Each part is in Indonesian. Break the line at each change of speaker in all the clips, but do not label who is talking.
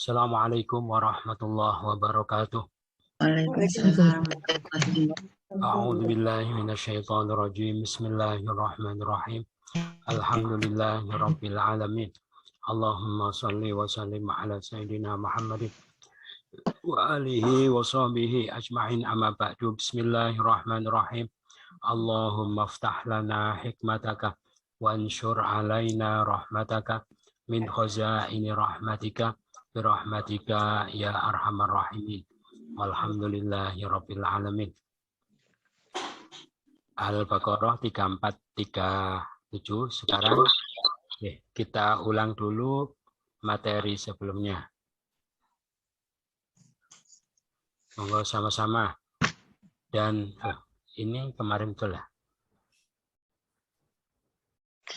Assalamualaikum warahmatullahi wabarakatuh.
Waalaikumsalam.
A'udzu billahi minasyaitonir rajim. Bismillahirrahmanirrahim. Alhamdulillahirabbil alamin. Allahumma shalli wa sallim ala sayyidina Muhammadin wa alihi wa sahbihi ajma'in, amma ba'du. Bismillahirrahmanirrahim. Allahumma iftah lana hikmataka wa anshur alaina rahmataka min khazaini rahmatika birahmatika ya arhamar rahimin. Walhamdulillahirabbil alamin. Al-Baqarah 3437. Sekarang kita ulang dulu materi sebelumnya. Monggo sama-sama. Dan ini kemarin betul ya?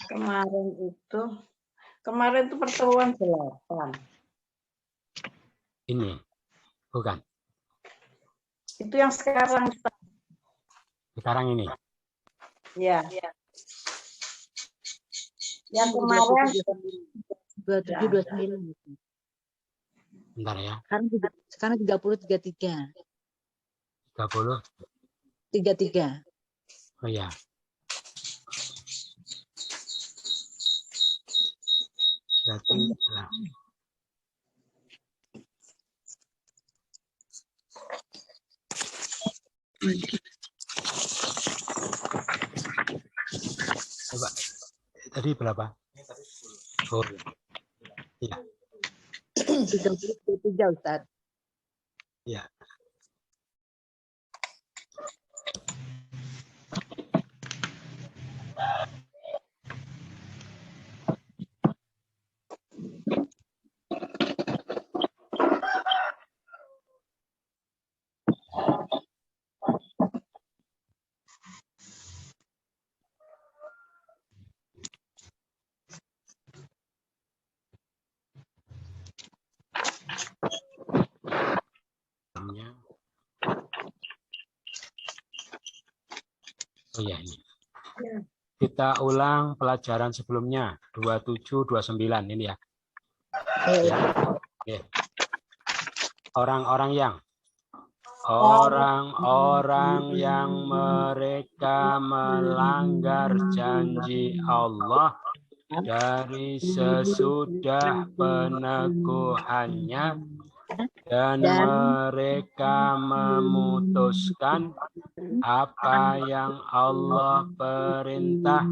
Kemarin itu pertemuan 8.
Ini bukan.
Itu yang sekarang.
Sekarang ini.
Ya. Yang kemarin
27 29.
Bentar ya.
Sekarang 30 33.
30
33.
Oh ya. Berarti lah. Coba. Tadi berapa? Oh. Ya.
33 Ustaz.
Ya. Oh ya, ini. Kita ulang pelajaran sebelumnya 27 29 ini ya. Ya. Oke. Orang-orang yang mereka melanggar janji Allah dari sesudah peneguhannya dan mereka memutuskan apa yang Allah perintah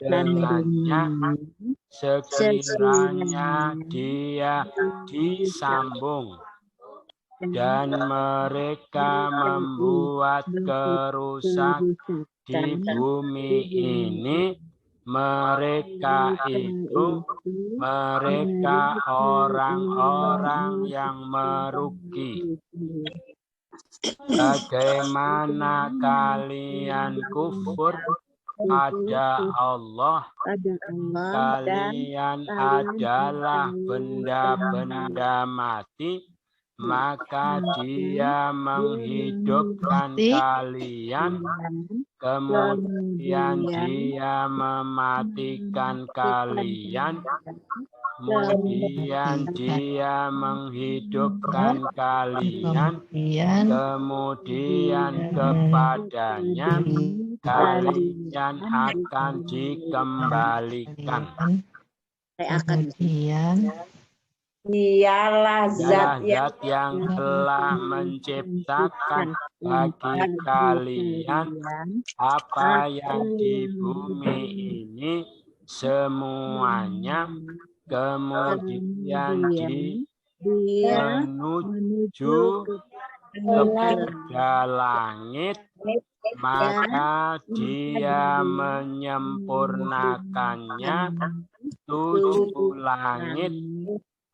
dengannya, sekiranya dia disambung, dan mereka membuat kerusak di bumi ini. Mereka orang-orang yang merugi. Bagaimana kalian kufur pada Allah? Kalian adalah benda-benda mati, maka Dia menghidupkan kalian, kemudian Dia mematikan kalian, kemudian Dia menghidupkan kalian, kemudian kepadanya kalian akan dikembalikan.
Dialah zat
yang telah menciptakan bagi kalian apa yang di bumi ini semuanya, kemudian menuju kepada langit, maka Dia menyempurnakannya 7 langit,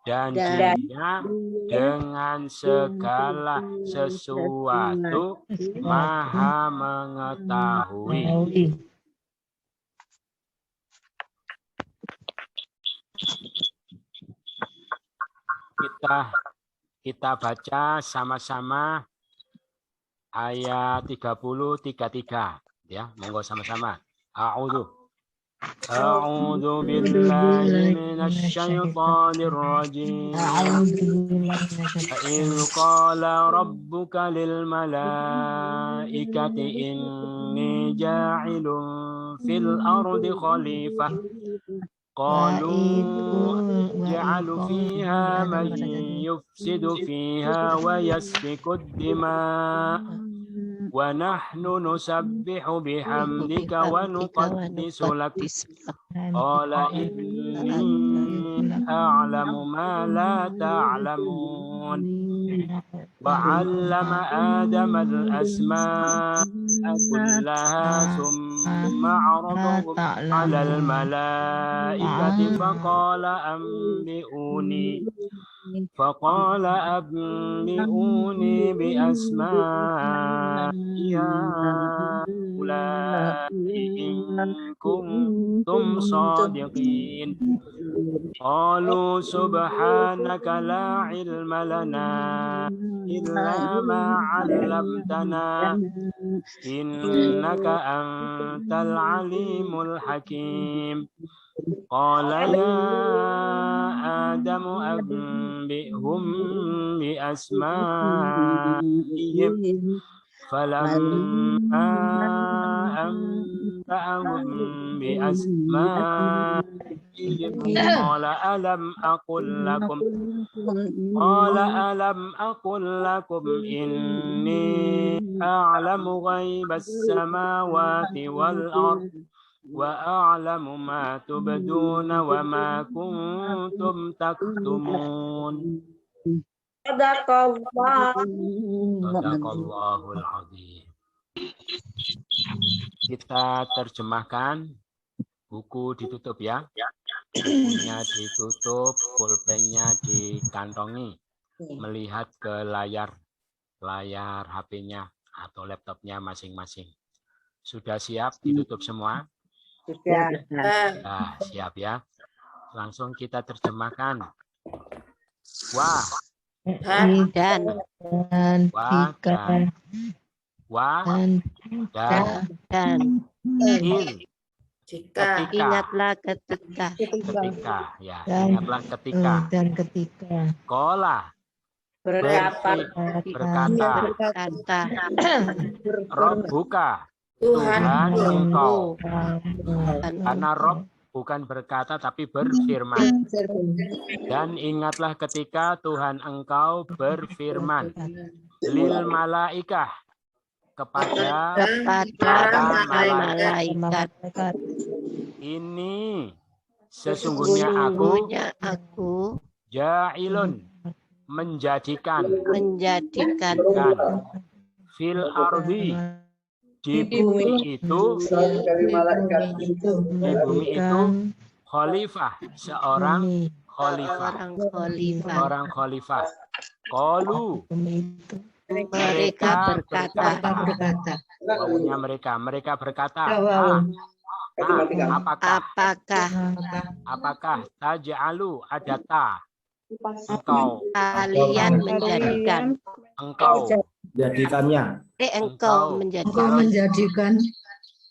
dan Dia dengan segala sesuatu Maha mengetahui. Kita baca sama-sama ayat 30-33 ya, monggo sama-sama. A'udzu أعوذ بالله من الشيطان الرجيم وإذ قال ربك للملائكة إني جاعل في الأرض خليفة قالوا جعل فيها من يفسد فيها ويسفك الدماء ونحن نسبح بحمدك ونقدس لك قال إني أعلم ما لا تعلمون وعلم آدم الأسماء كلها ثم عرضهم على الملائكة فقال أنبئوني بأسماء هؤلاء إن كنتم صادقين قالوا سبحانك لا علم لنا إلا ما علمتنا إنك أنت العليم الحكيم قال يا آدم أنبئهم بأسمائهم فلما أنبأهم بأسمائهم قال ألم أقل لكم إني أعلم غيب السماوات والأرض وأعلم ما تبدون وما كنتم تكتمون Sadaqallahul Azim. Kita terjemahkan, buku ditutup ya. Bukunya ditutup, pulpennya dikantongi. Melihat ke layar HP-nya atau laptopnya masing-masing. Sudah siap ditutup semua? Nah, siap ya. Langsung kita terjemahkan. Wah. Dan ketika ingatlah ketika ya ingatlah ketika dan ketika kola berkata Robbuka Tuhan engkau karena Rob bukan berkata tapi berfirman. Dan ingatlah ketika Tuhan engkau berfirman lil malaikah kepada malaikat. Ini sesungguhnya aku ja'ilun menjadikan fil ardi di bumi itu khalifah, seorang khalifah. Qalu mereka berkata apakah taj'alu ada ta engkau kalian menjadikan engkau menjadikan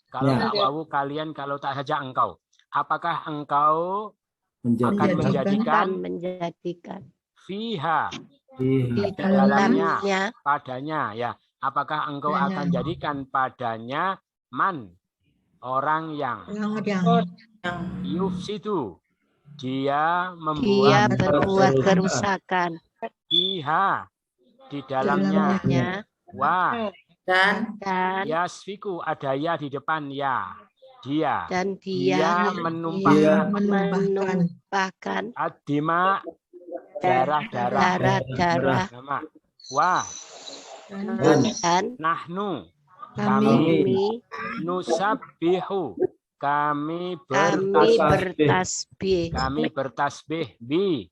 kalau wawu kalian kalau tak saja engkau apakah engkau akan menjadikan fiha di dalamnya padanya ya apakah engkau akan jadikan padanya man orang yang yufsidu dia berbuat kerusakan fiha di dalamnya wa dan yasfiku ada ya di depan ya dia menumpahkan adima darah wa dan nahnu kami nusabbihu kami bertasbih bi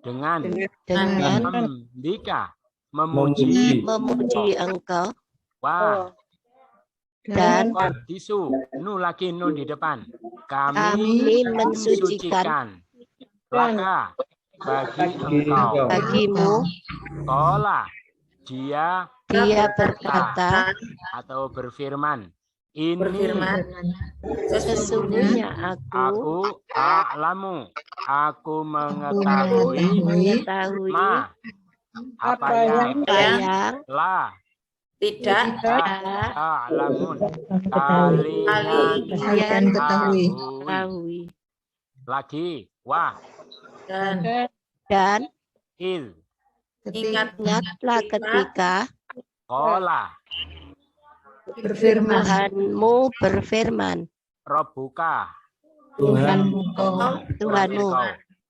dengan memuji engkau wah dan qaddisu nu lagi nun di depan kami mensucikan laka bagi engkau bagimu qala dia berkata atau berfirman Ini
berfirman,
Sesungguhnya
aku a'lamu, aku mengetahui
mengetahui
ma apa yang
apa yang
la
tidak
ta'lamun kalian
kalian
ketahui.
ketahui.
Lagi wah
Dan
il
ingatlah ketika
kola
Tuhanmu berfirman,
robuka
Tuhanmu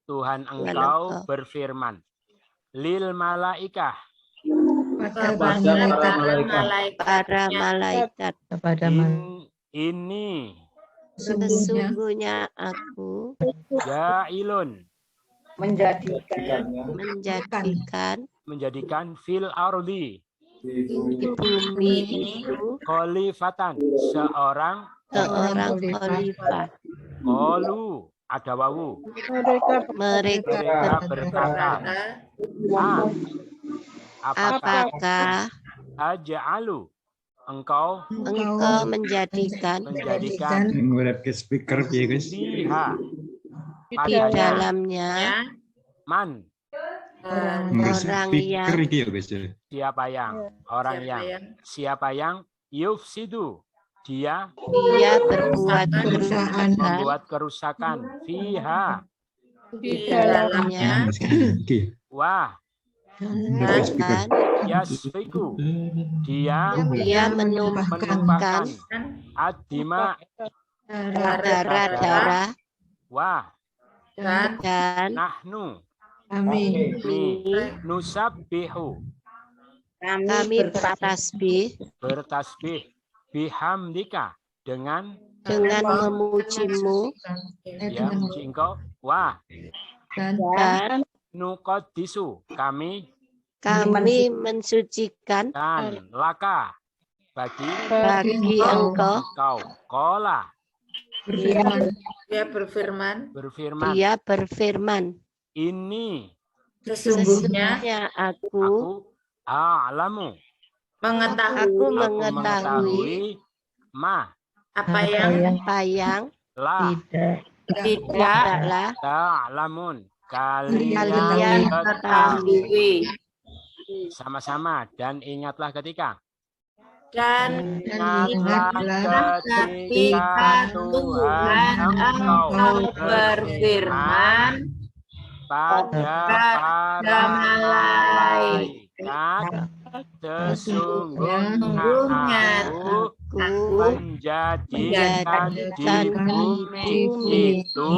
Tuhan engkau berfirman lil malaikah
para malaikat,
ini
sesungguhnya aku
ja'ilun menjadikan fil ardi
di bumi itu
khalifatan seorang
khalifah.
qalu ada wawu
Mereka
berkata
apakah
aja'alu engkau
menjadikan
speaker ya guys.
fiha
di
padanya
dalamnya
man
orang yang
iki ya guys.
siapa yang orang yang siapa yang yufsidu dia membuat kerusakan fiha
di dalamnya
wah
dan
yasfiku dia
menumpahkan
adima
darah-darah
wah
dan
nahnu
kami
nusabbihu
kami
bertasbih bihamdika dengan
memujimu
ya muji engkau wah
dan
nuqaddisu kami
mensucikan
dan laka bagi
engkau
kola
dia berfirman,
ini
sesungguhnya
aku a'lamu
mengetahui
ma
apa yang
la
tidaklah
ta'lamun
kalian
kalian
ketahui.
sama-sama dan ingatlah ketika
dan
ingatlah ketika Tuhan engkau
berfirman
pada para malaikat sesungguhnya aku menjadikan di bumi itu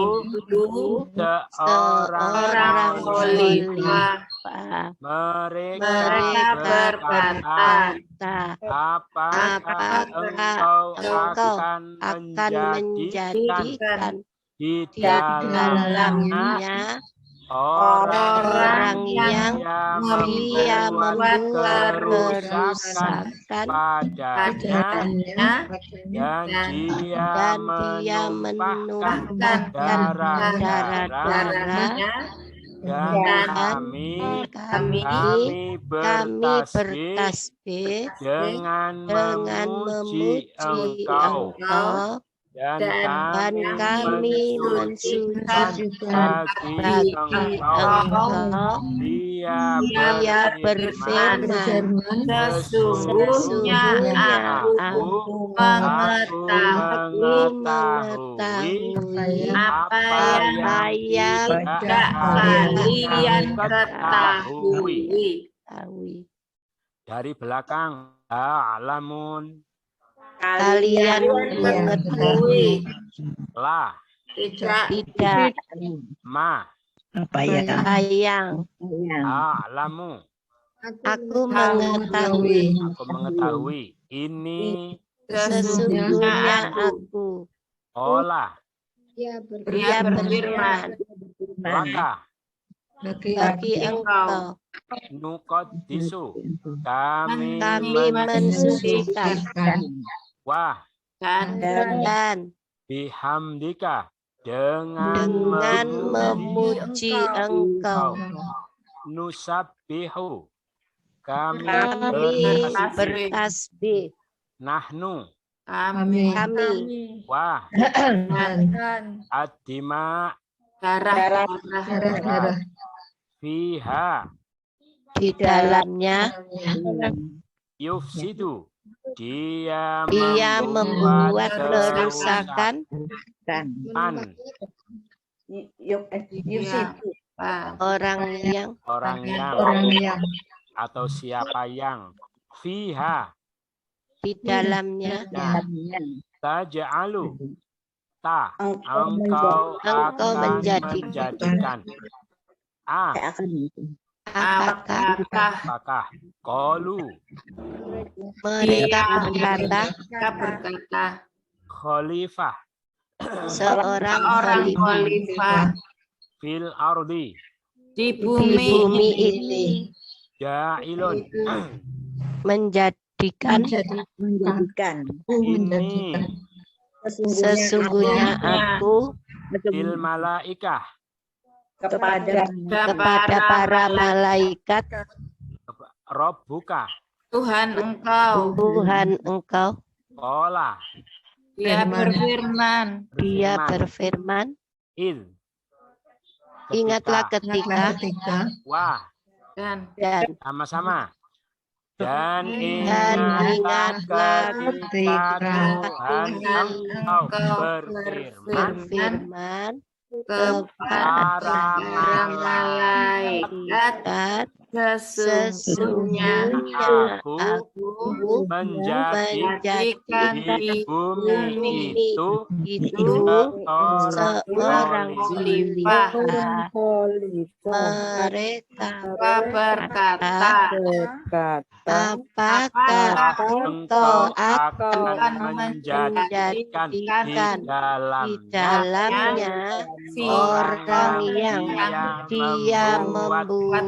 seorang khalifah. Mereka berkata, apakah engkau akan menjadikan di dalamnya orang yang membuat kerusakan padanya dan dia menumpahkan darah-darahnya dan kami bertasbih dengan memuji engkau dan kami mensucikan bagi engkau. Dia berfirman, sesungguhnya aku mengetahui apa yang tidak kalian ketahui. Dari belakang alamun
kalian mengetahui
lah
tidak
ma
Apa
yang
alamu
aku mengetahui
ini
sesungguhnya aku
olah
dia berfirman bagi engkau
nuqaddisu kami
mensucikan
wah
dan
bihamdika dengan
memuji engkau.
Nusabbihu kami
Bertasbih
nahnu
kami,
Wah, adima
darah,
fiha
Di dalamnya
yufsidu. Dia
membuat
kerusakan.
kerusakan
Yusidu.
orang yang
atau siapa yang fiha
di dalamnya
taj'alu engkau
Engkau
akan
menjadikan. Apakah
apakah qalu
mereka berkata
khalifah
seorang
orang
khalifah
khalifah
fil ardi
di
di bumi ini
ja'ilun
menjadikan
ini
sesungguhnya aku
fil malaikah
kepada
kepada para malaikat
rabbuka
Tuhan engkau.
Tuhan engkau.
qala
Dia berfirman,
Dia berfirman,
il
ingatlah ketika
wah
dan
dan
sama-sama dan
ingatlah
ketika Tuhan engkau berfirman
berfirman
kepada
kepada
para malaikat, sesungguhnya
aku menjadikan di bumi itu
seorang
khalifah.
mereka
Berkata,
apakah engkau
akan menjadikan di dalamnya orang yang dia membuat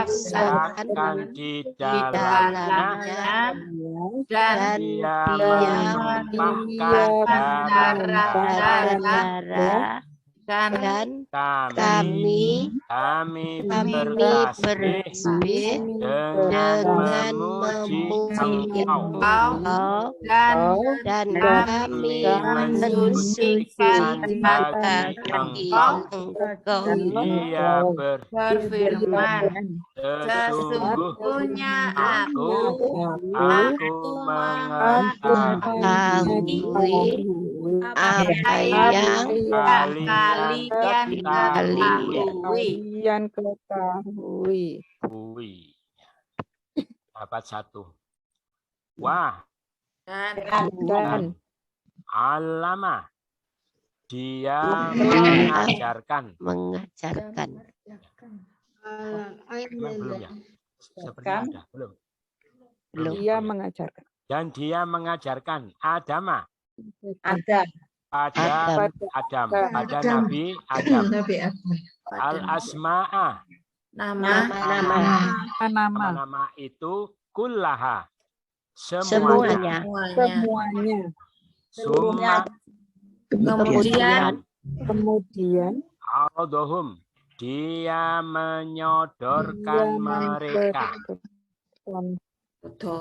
kerusakan di
dalamnya dan
dia
dia
menumpahkan
darah dan kami bertasbih dengan memuji engkau dan kami mensucikan bagi engkau.
Dia
berfirman, sesungguhnya aku
mengetahui apa yang
kalian
ketahui.
Dapat satu. Wah.
dan
Alama. Dia mengajarkan. Belum ya? Sepertinya ada. Belum.
Dia mengajarkan.
Dan dia mengajarkan Adama.
ada
Pada Nabi Adam. Al-asma'a. Nama itu kullaha. Semuanya.
Kemudian
Arodohum. Dia menyodorkan mereka.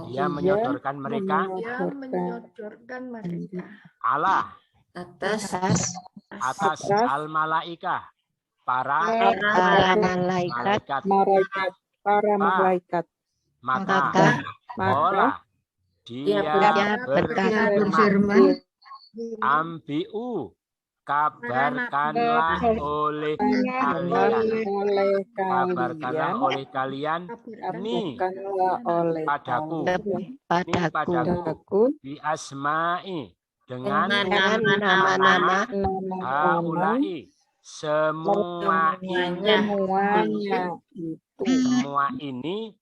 Dia menyodorkan mereka. Allah.
atas
Atas al-malaikah. Para
malaikat.
Maka dia berfirman, Ambi'u, kabarkanlah oleh kalian ini padaku bi asma'i dengan nama-nama haulai semua ini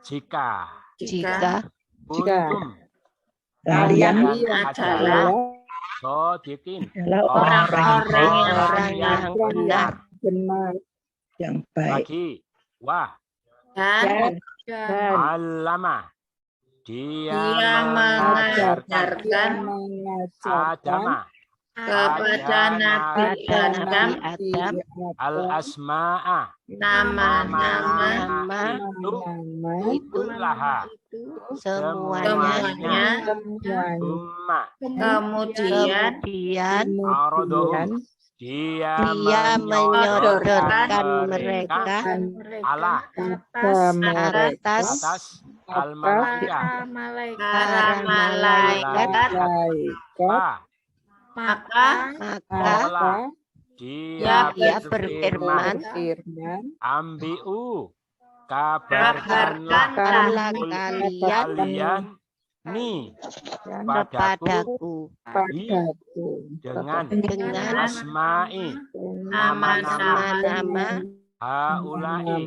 jika kuntum kalian adalah shodiqin orang yang benar yang baik. Lagi wah
dan
alama dia mengajarkan Adama
kepada Nabi Adam
Adam
al-asma'a
nama-nama
itu kullaha
semuanya,
umma
kemudian
aradhum dia
menyodorkan mereka
atas al-malaikah
para malaikat, maka
dia
berfirman,
ambi'u kabarkanlah kalian nih
kepadaku
dengan asma'i
nama-nama
haula'i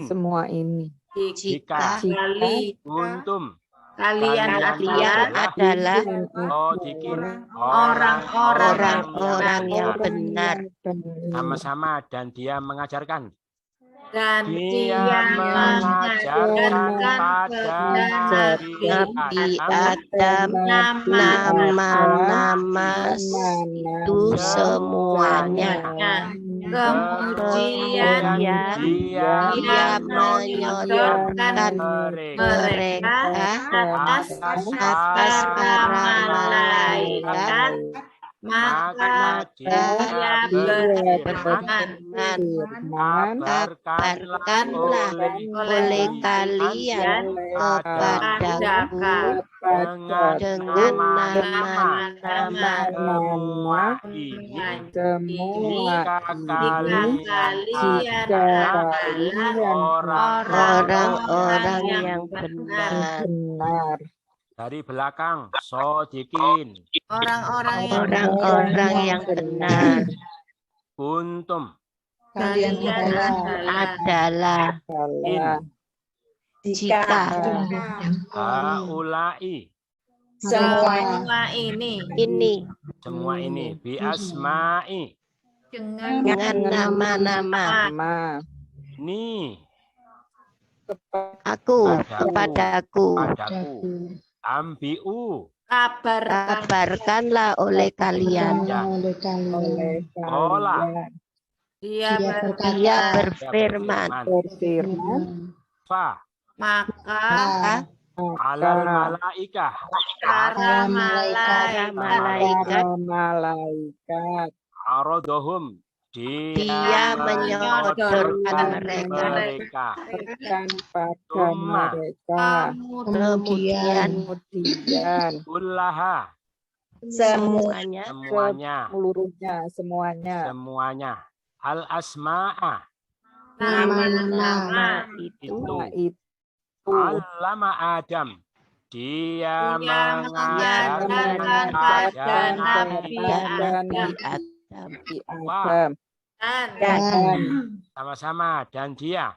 semua ini jika kalian
adalah orang-orang yang benar.
Sama-sama, dan dia mengajarkan.
Dan
Dia mengajarkan pada
Nabi Adam nama-nama itu semuanya.
Kemudian
dia menyodorkan mereka atas para malaikat, maka dia berfirman, kabarkanlah oleh kalian kepadaku dengan nama-nama
jika kalian
orang-orang yang benar.
Dari belakang shodiqin,
orang-orang yang benar.
kuntum
Kalian
adalah jika
haula'i
semua ini
semua ini bi asma'i
dengan nama-nama
nih
kepadaku
ambi'u
kabarkanlah oleh kalian.
Ola
dia
berfirman,
fa
maka
alal malaikah
para
malaikat
aradhum
dia menyodorkan mereka,
pada mereka,
kemudian
kullaha
semuanya
semuanya
al asma'a
nama-nama
itu Allama Adam dia mengajarkan pada Nabi
Adam
dan
sama-sama dan dia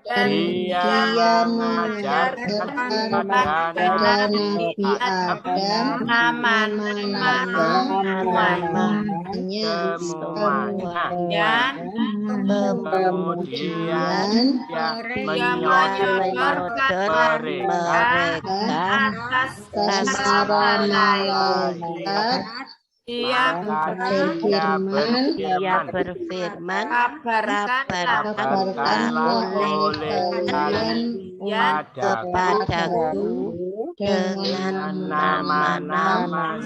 dia
mengajarkan pada Nabi Adam
nama-nama
semuanya
dan
kemudian dia
menyodorkan mereka atas para malaikat. Dia
berfirman,
kabarkanlah oleh kalian
kepadaku dengan nama-nama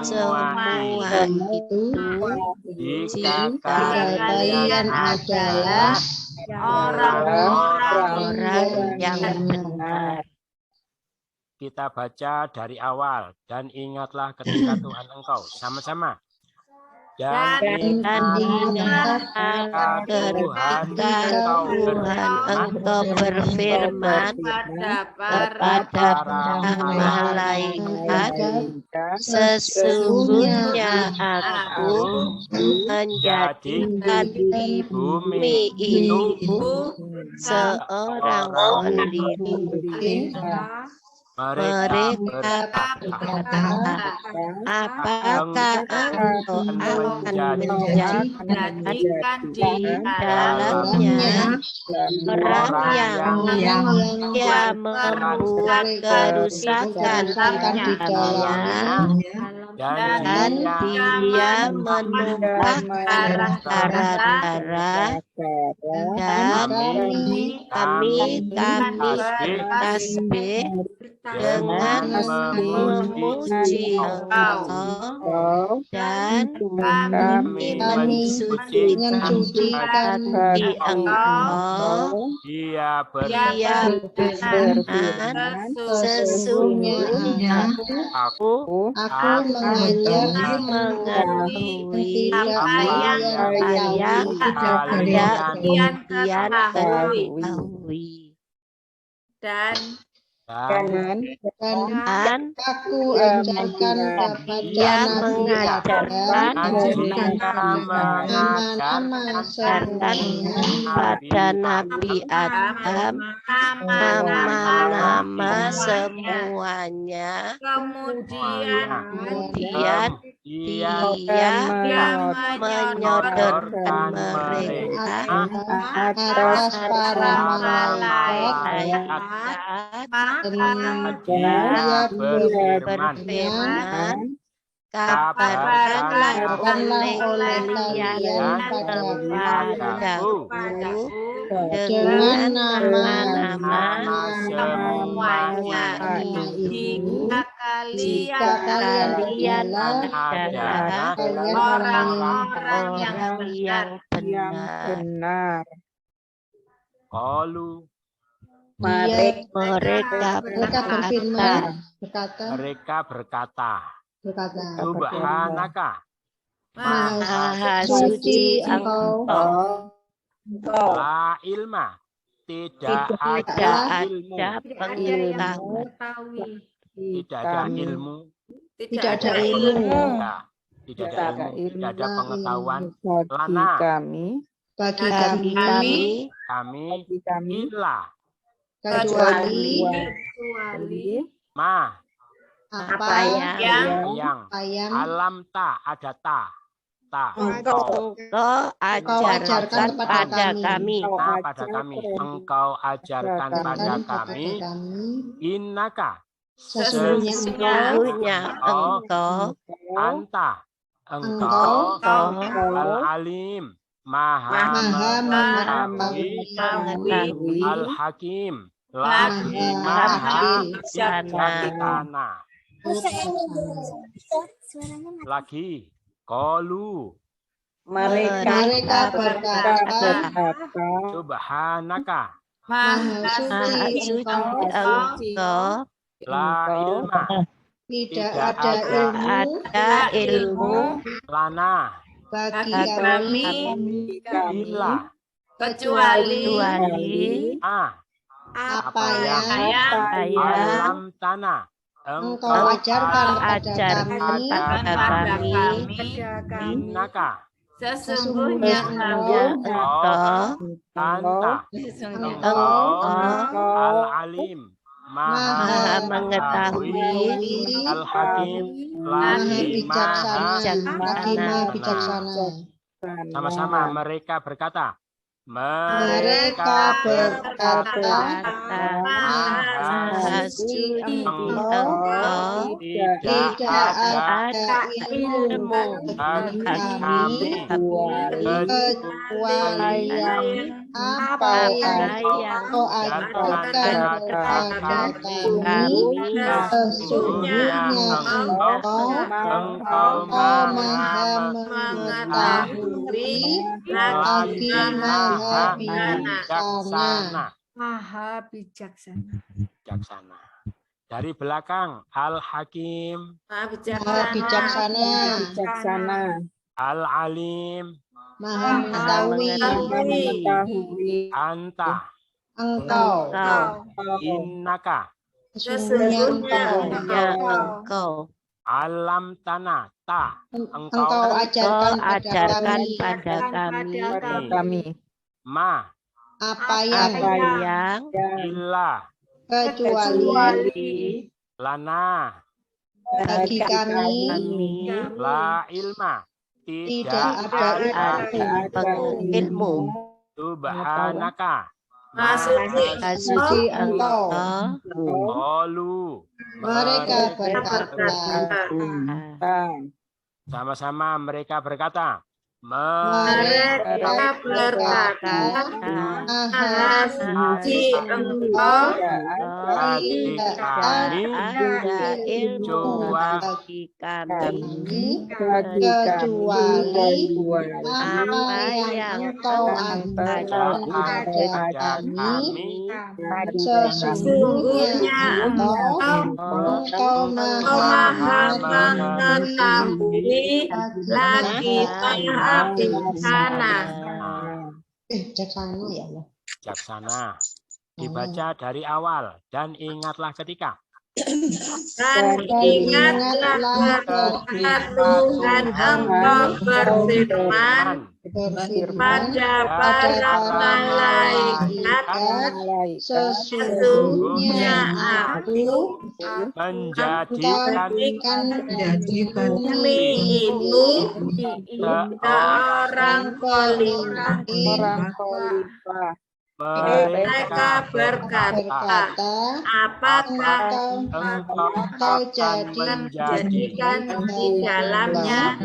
semua itu jika kalian adalah orang-orang yang benar.
Kita baca dari awal, dan ingatlah ketika Tuhan engkau, sama-sama. Dan
ingatlah ketika Tuhan engkau berfirman kepada malaikat, sesungguhnya aku menjadikan di bumi ini seorang pendiri Mereka berkata, apakah engkau akan menjadikan di dalamnya orang yang dia membuat kerusakan di dalamnya dan dia menumpahkan darah dan kami tasbih dengan memuji Engkau dan kami mensucikan hati Engkau.
Dia
berfirman, sesungguhnya aku mengetahui apa yang kalian ketahui. Dan
aku ajarkan
dia mengajarkan pada Nabi Adam nama-nama semuanya. Kemudian dia menyodorkan mereka atas para malaikat. Dia berfirman, kabarkanlah oleh kalian kepadaku dengan nama-nama semuanya ini. Jika kalian adalah orang-orang yang benar. Mereka berkata, Subhanaka, Maha suci Engkau, la ilma, tidak ada pengetahuan, tidak ada ilmu, tidak ada pengetahuan bagi kami illa kecuali apa yang alam ada engkau ajarkan pada kami. Engkau ajarkan pada kami. Innaka, sesungguhnya engkau al-alim, maha mengetahui, al-hakim, lagi maha bijaksana. Lagi qalu,
mereka berkata,
Subhanaka, Maha suci Engkau, la ilma, tidak ada ilmu
lana bagi kami
illa kecuali apa yang alam tanah engkau ajarkan pada kami. Innaka, sesungguhnya engkau al-alim, maha mengetahui, al-hakim, lagi maha bijaksana. Sama-sama mereka berkata, Maha suci Engkau, tidak ada ilmu bagi kami kecuali apa yang Kau ajarkan kepada kami. Sesungguhnya Engkau maha mengetahui, lagi maha bijaksana. Dari belakang, Al-Hakim,
maha bijaksana,
Al-Alim,
maha mengetahui,
Anta,
engkau,
Innaka,
sesungguhnya
engkau, Alam tanah,
engkau ajarkan pada
kami. Apa yang
illa
kecuali lana
bagi kami
la ilma
tidak ada ilmu
subhanaka
Maha
suci Engkau.
qalu
Mereka berkata,
sama-sama mereka berkata
mereka berkata, Maha suci Engkau,
tidak kami
ada ilmu bagi kami
kecuali
apa yang Engkau ajarkan kepada kami. Sesungguhnya Engkau Maha
mengetahui lagi Maha bijaksana.
Bijaksana ya Allah.
bijaksana. Dibaca dari awal dan ingatlah ketika
Dan ingatlah ketika Tuhan Engkau berfirman pada para malaikat, sesungguhnya aku
menjadikan
bumi itu seorang khalifah. Mereka berkata, apakah engkau jadikan di dalamnya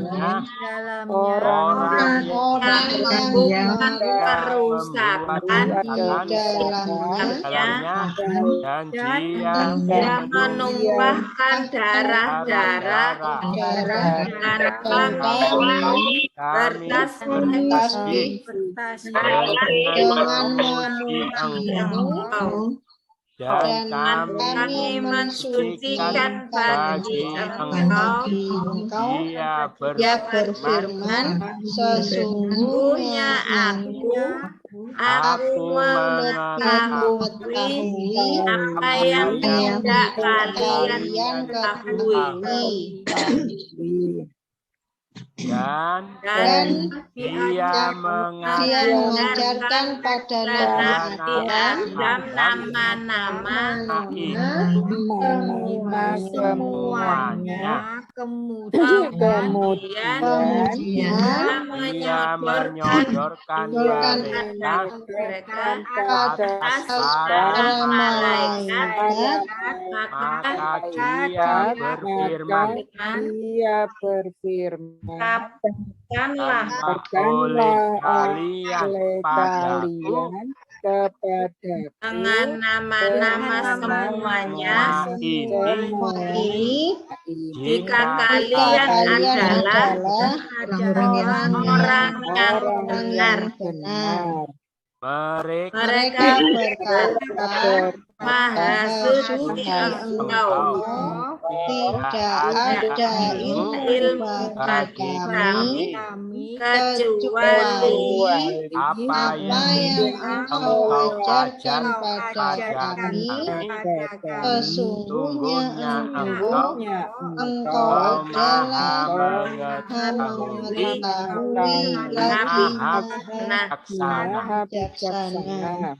orang yang melakukan kerusakan di dalamnya
dan
dia menumpahkan darah-darah dengan kami bertasbih
Dengan memuji-Mu
dan
kami mensucikan bagi Engkau.
Dia
Dia berfirman, sesungguhnya aku mengetahui
apa yang tidak kalian ketahui.
dan dia
mengajarkan pada
nama-nama
semuanya.
Kemudian
Dia menyodorkan mereka atas para
malaikat,
maka dia berfirman
katakanlah
oleh kalian padaku
dengan nama-nama semuanya.
ini.
Jika kalian adalah orang yang benar, mereka berkata, Maha suci Engkau,
Tidak ada ilmu bagi kami kecuali
apa
yang Engkau ajarkan pada kami. Sesungguhnya Engkau adalah mengetahui lagi Maha bijaksana.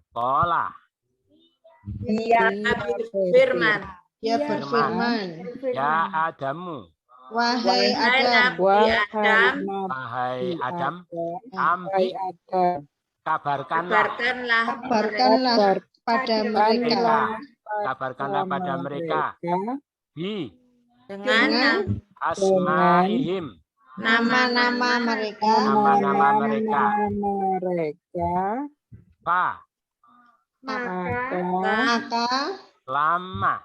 Kola
Dia berfirman,
ya Adamu,
Wahai Adam,
wahai Adam, ambi kabarkanlah
pada mereka
pada mereka
dengan
asmaihim,
nama-nama mereka
fa
maka
lama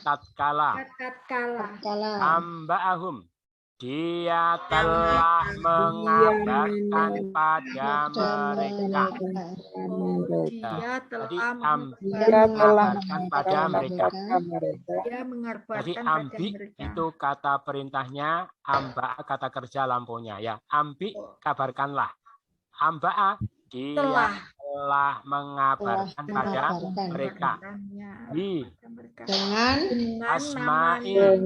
tatkala amba'ahum, dia telah mengabarkan pada mereka. Jadi mengabarkan pada mereka. Jadi ambi itu kata perintahnya, amba kata kerja lampunya ya. Ambi kabarkanlah. Amba dia telah mengabarkan pada mereka.
dengan
Asma'il,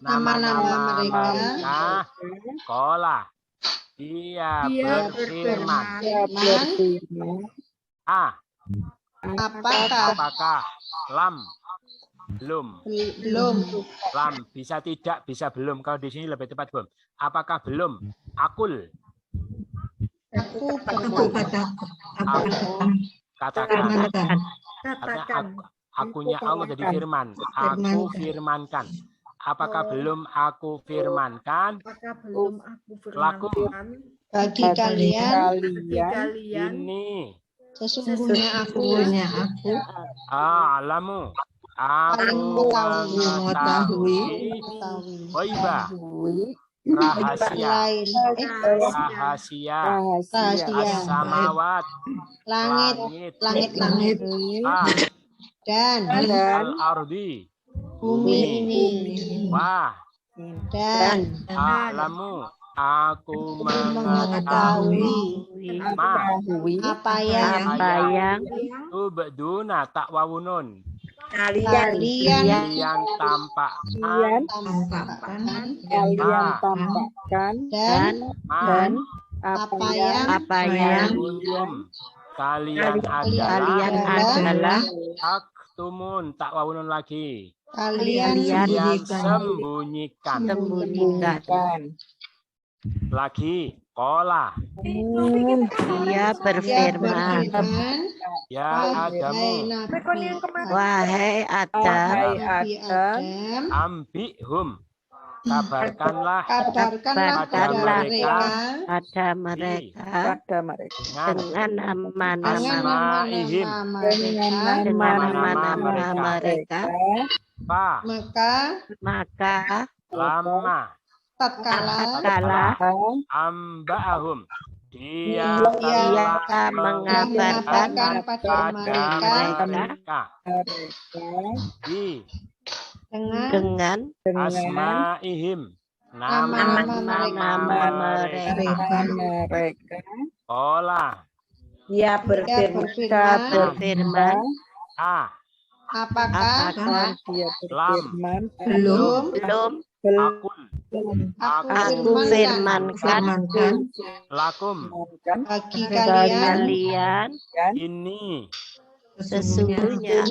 nama-nama mereka.
Kola, dia berfirman,
Apakah? Lam. Belum.
Belum.
Lam. Bisa tidak, bisa belum. Kalau di sini lebih tepat belum. Apakah belum? Akul.
Aku
Katakan. Artinya akunya Allah jadi firman. Aku firmankan. Apakah belum aku firmankan?
Apakah belum aku
Lakum.
firmankan
bagi kalian
Ini.
sesungguhnya aku
A'lamu.
paling
Aku
mengetahui
Ghaibah. Rahasia. Rahasia. As-samawat.
langit dan
Al-ardi.
bumi ini
Wah.
dan
A'lamu. Aku
mengetahui apa yang
tubduna tak wawunun.
kalian
tampakkan
dan apa yang
kalian adalah taktumun tak wawunun lagi.
kalian
Sembunyikan. Lagi kola.
Dia berfirman,
Ya Adamu.
wahai Adam,
Ambihum. Kabarkanlah
kepada mereka
pada mereka dengan nama-nama mereka, maka
lama
tatkala
amba'ahum dia
mengabarkan
pada
mereka
dengan
asma'ihim
nama-nama
mereka.
Ola
dia berfirman apakah
dia berfirman
belum
aku
firmankan
lakum
bagi kalian
ini
sesungguhnya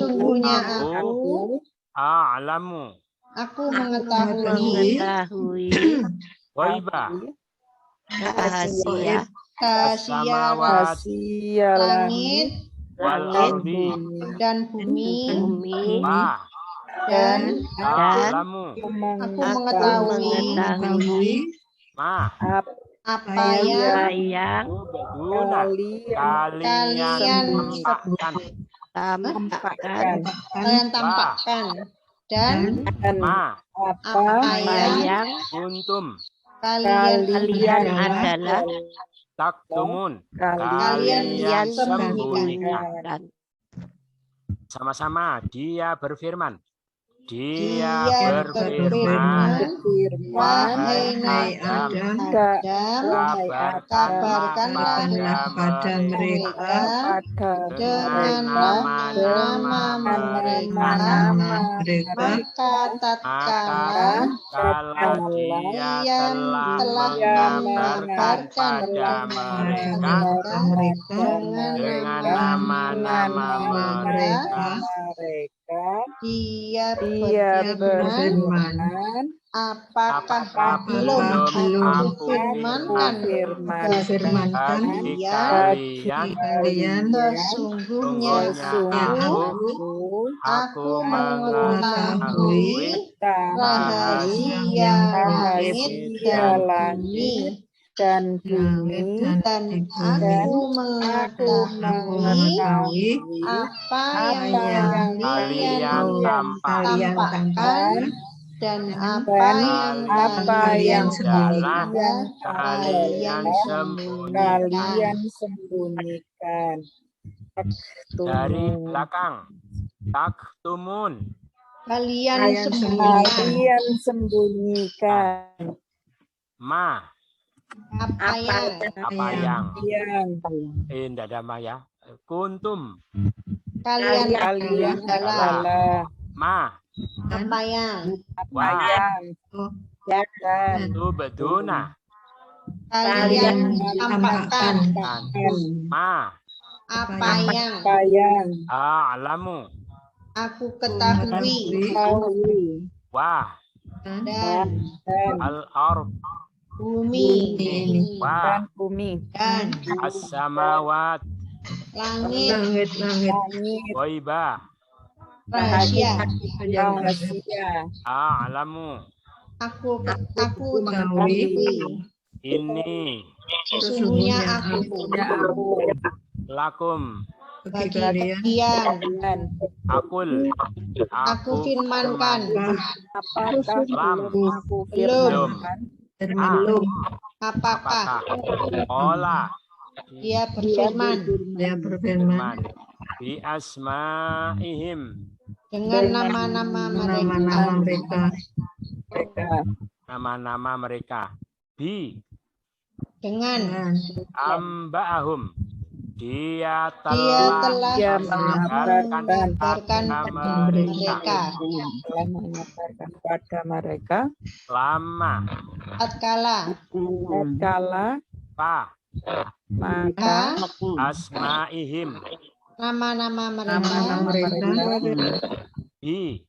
aku mengetahui
Ghaibah
rahasia
langit
wal ardi
dan bumi
dan
aku mengetahui apa yang
kalian
tampakkan dan apa yang
kuntum
kalian
adalah
taktumun
kalian
sembunyikan. Sama-sama dia berfirman. Dia berfirman,
wahai Adam, kabarkanlah
pada mereka
dengan nama-nama mereka, maka tatkala
kalau dia telah mengabarkan pada mereka dengan nama-nama mereka,
dia berfirman, apakah belum aku firmankan kalian sesungguhnya aku mengetahui rahasia langit dan bumi dan aku mengetahui apa yang kalian tampakkan dan apa yang kalian
sembunyikan.
Dari belakang taktumun
kalian
sembunyikan
apa yang tidak ada ya kuntum
kalian adalah apa yang
tubduna
kalian tampakkan Apa yang
a'lamu,
aku ketahui.
wa
Dan
al-ard,
bumi.
wa
Dan
as-samawat,
langit.
ghaibah,
Rahasia.
a'lamu,
Aku mengetahui.
ini
Sesungguhnya aku
lakum,
bagi kalian.
akul,
Aku firmankan.
lam,
Belum.
belum,
Apakah
ola,
dia berfirman
firman, bi asma'ihim,
dengan nama-nama mereka.
nama-nama mereka, bi
Dengan
amba'ahum, dia
telah
mengabarkan
mengabarkan
mereka
pada mereka
lama
tatkala
pa
maka
asma'ihim
nama-nama mereka
bi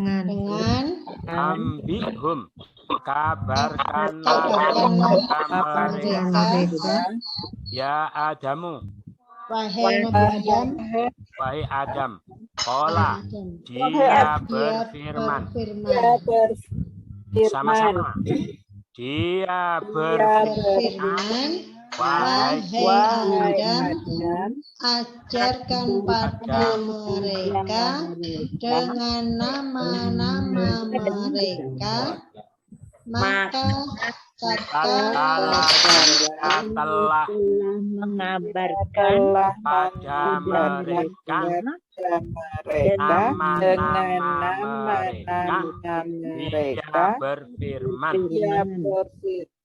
dengan
ambihum, kabarkanlah
mereka,
ya Adamu,
wahai Nabi Adam,
wahai Adam, qala, dia berfirman, sama-sama, dia berfirman, wahai
Adam, ajarkan pada mereka dengan nama-nama mereka, maka tatkala
telah
mengabarkan
pada mereka nama-nama mereka, dia berfirman,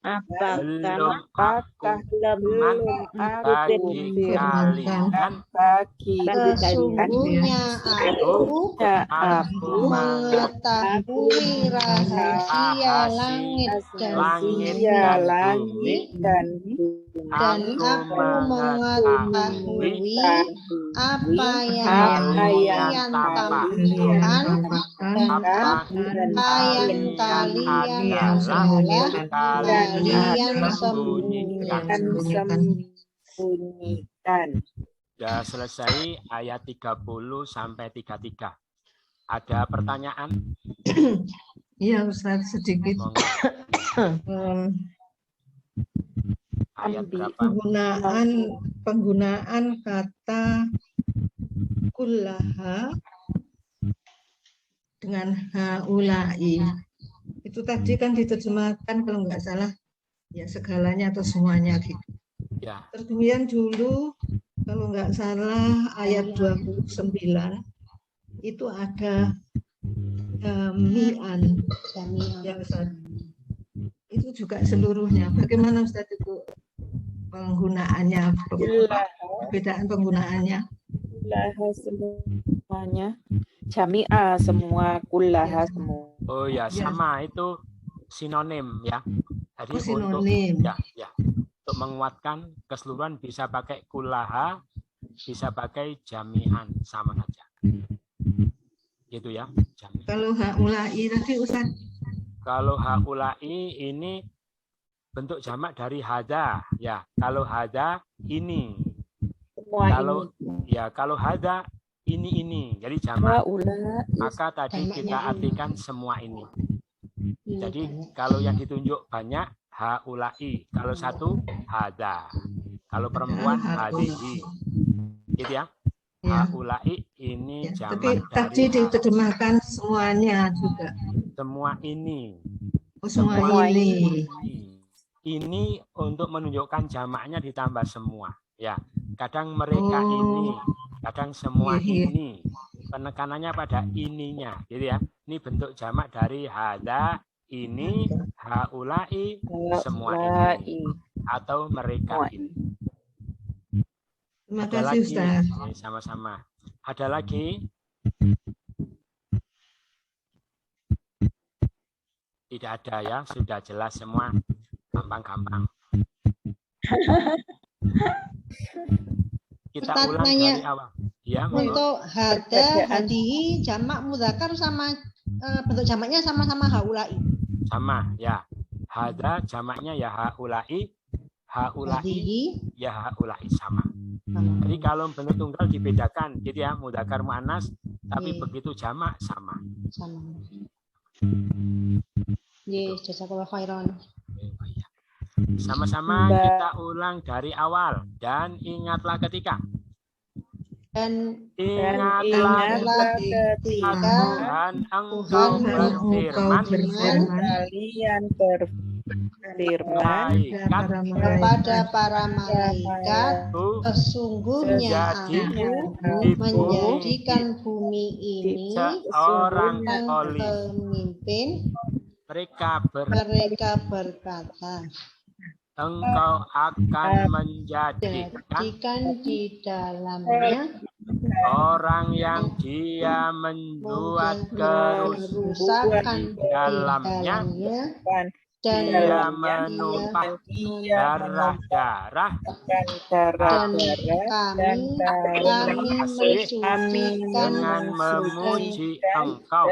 belum aku firman bagi kalian,
sesungguhnya aku mengetahui rahasia langit dan bumi, dan aku mengetahui apa yang kalian tampakkan dan apa yang kalian adalah kalian sembunyikan.
Sudah selesai ayat 30 sampai 33. Ada pertanyaan?
Iya Ustaz, sedikit.
Ayat berapa?
Penggunaan kata kullaha dengan haulai. Itu tadi kan diterjemahkan kalau nggak salah ya segalanya atau semuanya gitu.
Ya.
Terus kemudian dulu kalau nggak salah ayat 29 itu ada jami'an yang itu juga seluruhnya. Bagaimana Ustaz itu penggunaannya? Perbedaan penggunaannya?
Kullaha semuanya, jami'ah semua, kullaha semua.
Oh ya, sama itu sinonim ya. Jadi
sinonim.
Untuk menguatkan keseluruhan bisa pakai kullaha, bisa pakai jami'an, sama saja. Gitu ya. Jami'an.
Kalau haulai tadi Ustaz?
Kalau haulai ini bentuk jamak dari hada ya. Kalau hada ini. Kalau hada ini. Jadi jamak. Maka tadi kita artikan semua ini. Jadi kalau yang ditunjuk banyak haulai, kalau satu hada. Kalau perempuan hadihi. Gitu ya. Haulai ini jamak
tapi tadi diterjemahkan semuanya juga.
Semua ini.
Semua ini.
Ini untuk menunjukkan jamaknya ditambah semua. Ya, kadang mereka ini, kadang semua ini. Penekanannya pada ininya, gitu ya. Ini bentuk jamak dari hada, ini, haulai, semua ini, atau mereka ini.
Terima
Ada
kasih
lagi,
Ustaz.
sama-sama. Ada lagi? Tidak ada ya, sudah jelas semua, gampang-gampang. Kita
Ustaz
ulang
nanya.
dari awal. Ya, monggo.
Untuk hada, hadihi, jamak mudzakkar sama bentuk jamaknya sama-sama haulai.
Sama, ya. Hada jamaknya ya haulai, haulai
Hadihi
ya haulai sama. Jadi kalau bentuk tunggal dibedakan, gitu ya, mudzakkar muannas, tapi begitu jamak sama.
sama. Yes, jazakallahu khairan.
Sama-sama kita ulang dari awal dan ingatlah ketika.
Dan
Ingatlah
ketika
dan engkau
Tuhan
berfirman
kalian berfirman
kepada para malaikat, sesungguhnya
Jadi,
aku menjadikan bumi ini
seorang
tentang
koli.
pemimpin.
Mereka
berkata,
engkau akan menjadikan
jadikan di dalamnya
orang yang dia membuat kerusakan di dalamnya
dan
dia menumpah darah-darah
dan kami mensucikan
dengan memuji engkau.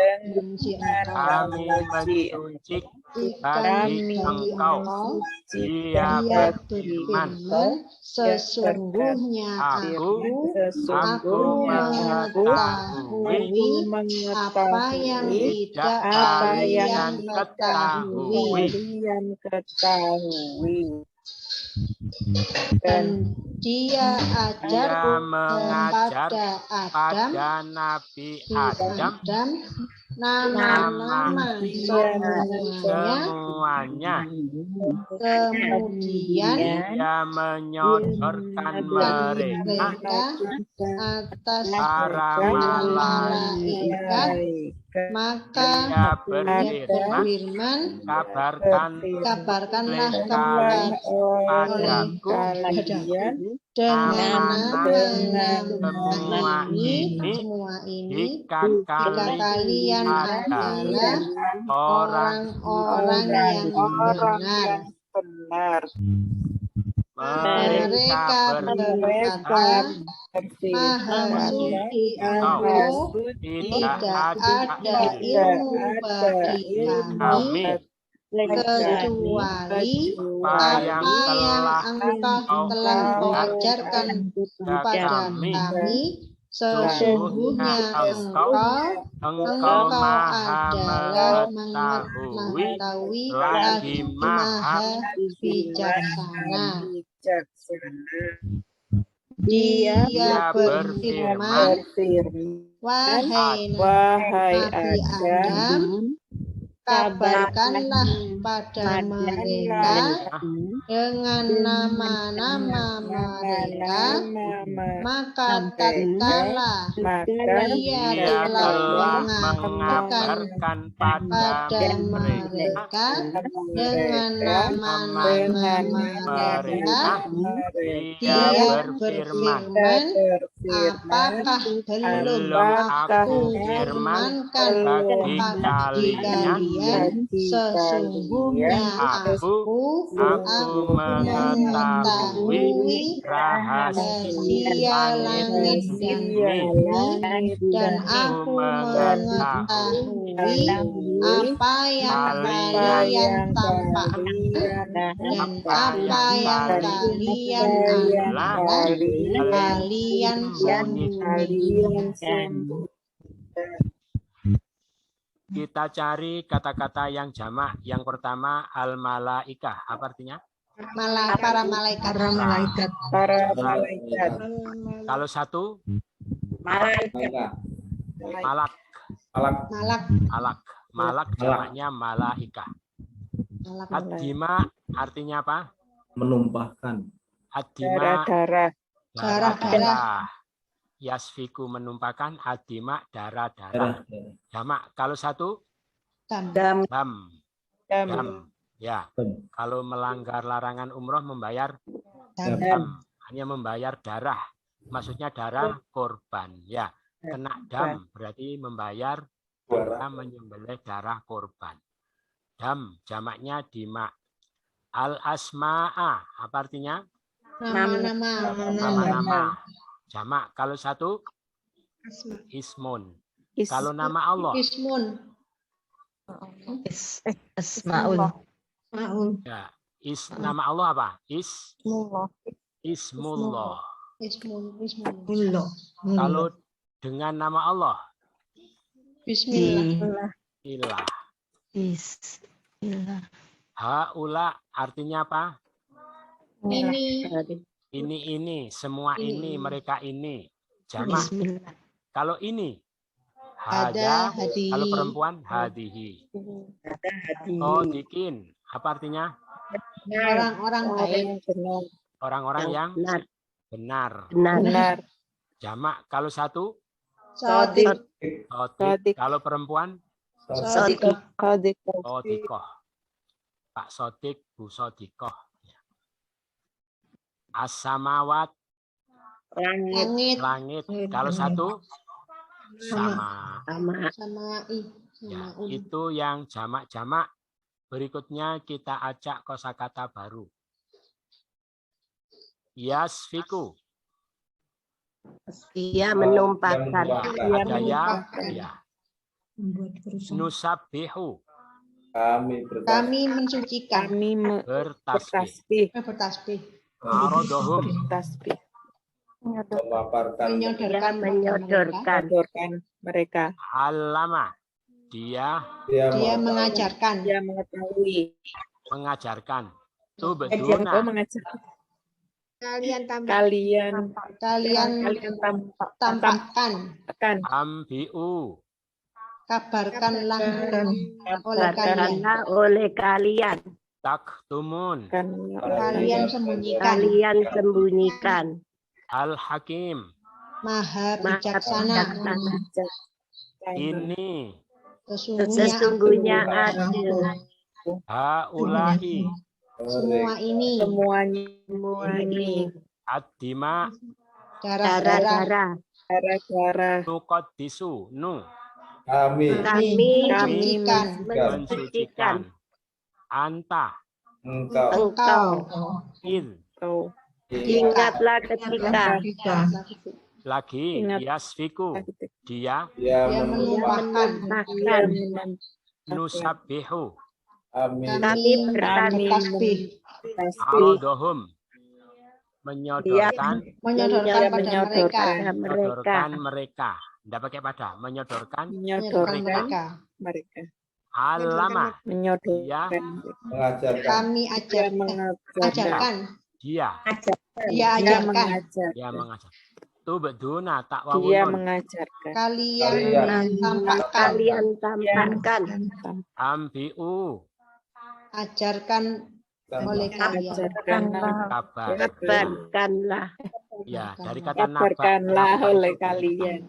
Kami mensuci bagi engkau. Dia berfirman,
sesungguhnya aku mengetahui apa yang tidak kalian ketahui. Dan dia ajar kepada
Nabi Adam
nama-nama
semuanya.
Kemudian
dia menyodorkan mereka
atas
para malaikat.
Maka
dia berfirman,
kabarkanlah
kepadaku
dengan
semua ini jika
kalian adalah orang-orang yang benar. Mereka berkata, Maha suci Engkau, tidak ada ilmu bagi kami kecuali apa yang Engkau telah ajarkan kepada kami. Sesungguhnya Engkau adalah mengetahui lagi maha bijaksana. Dia berfirman, wahai Adam, kabarkanlah pada mereka dengan nama-nama mereka, maka tatkala dia telah mengabarkan pada mereka dengan nama-nama mereka, dia berfirman, apakah belum aku firmankan bagi kalian? Sesungguhnya aku mengetahui rahasia langit dan bumi, dan aku mengetahui apa yang kalian tampakkan dan apa yang kalian adalah kalian sembunyikan.
Kita cari kata-kata yang jamak. Yang pertama al-malaikah. Apa artinya?
Para malaikat.
Kalau satu malak jamaknya malaikah. Ad-dima artinya apa?
Menumpahkan.
Ad-dima darah. Yasfiku menumpahkan, adima darah-darah. Jamak. Kalau satu dam. Ya. Kalau melanggar larangan umroh membayar dam. Hanya membayar darah. Maksudnya darah korban. Ya. Kena dam berarti membayar menyembelih darah korban. Dam jamaknya dima. Al asma'a apa artinya?
Nama-nama.
jamak. Kalau satu,
Asma.
ismun.
Is-
Kalau nama Allah,
Ismun.
Asmaul.
Maul.
ya, nama Allah apa?
Mullah.
Ismullah.
Ismun. Ismun.
Mullah.
Kalau dengan nama Allah,
Bismillah.
ilah.
Bismillah.
Haula artinya apa?
Ini.
Ini, semua ini,
Ini.
mereka ini. Jamak.
Bismillah.
Kalau ini,
Ada.
hada.
Hadihi.
Kalau perempuan, hadihi.
Ada hati.
Sodikin, apa artinya?
Orang-orang baik.
Orang-orang yang
Benar.
benar.
Benar.
Jamak. Kalau satu,
Sodik.
sodik.
Sodik.
Kalau perempuan,
Sodik.
sodikoh. Pak Sodik, Bu Sodikoh. As-samawat,
Langit.
Langit.
langit. Kalau satu, sama.
Sama.
Sama i.
Ya,
Sama un.
itu yang jamak-jamak. Berikutnya kita acak kosakata baru. Yasfiku.
Dia menumpahkan.
Ada yang ya.
Membuat kerusakan.
Nusabihu.
Kami mensucikan.
Kami
Bertasbih.
Bertasbih.
Arodohum.
bertasbih.
Memaparkan
Menyodorkan.
Menyodorkan mereka.
Alama. Dia
Dia mengajarkan.
Dia mengetahui.
mengajarkan. Itu
Oh,
beduna.
mengajarkan.
Kalian tambah.
Kalian
Kalian tampakkan.
akan
Ambiu.
Kabarkanlah oleh kalian.
kabarkanlah oleh kalian.
Taktumun.
Kalian sembunyikan.
Kalian sembunyikan.
Al-Hakim.
Maha
Maha
bijaksana.
bijaksana.
Ini.
Sesungguhnya adil.
Haulahi.
Semua ini.
Semuanya ini.
Ad-dima.
Darah-darah.
Gara-gara
Nuqaddisu. Nu.
kami
kami
Mensucikan.
mensucikan.
Anta.
engkau
Engkau.
Id.
Kau
Ingatlah
ingatlah ketika
Kita.
Lagi.
Ingat.
Yasfiku. Dia.
dia
Dia
menumpahkan
menumpahkan.
Nusabihu.
kami
Kami
bertasbih.
Arodohum. Menyodorkan.
Menyodorkan pada mereka.
Menyodorkan mereka. Tidak pakai pada. Menyodorkan.
Menyodorkan mereka.
mereka
Alama.
menyodorkan
mengajarkan
Kami
dia
ajarkan.
Dia.
Dia
dia
ajarkan.
mengajar
Dia mengajar. Itu beduna. Tak
dia
wawunun.
mengajarkan
Kalian tampakkan.
kalian tampakkan
Ambiu.
Ajarkan oleh kalian.
ajarkanlah
Kabar.
kabarkanlah
Ya, dari kata naba.
kabarkanlah
Naba
oleh
itu
kalian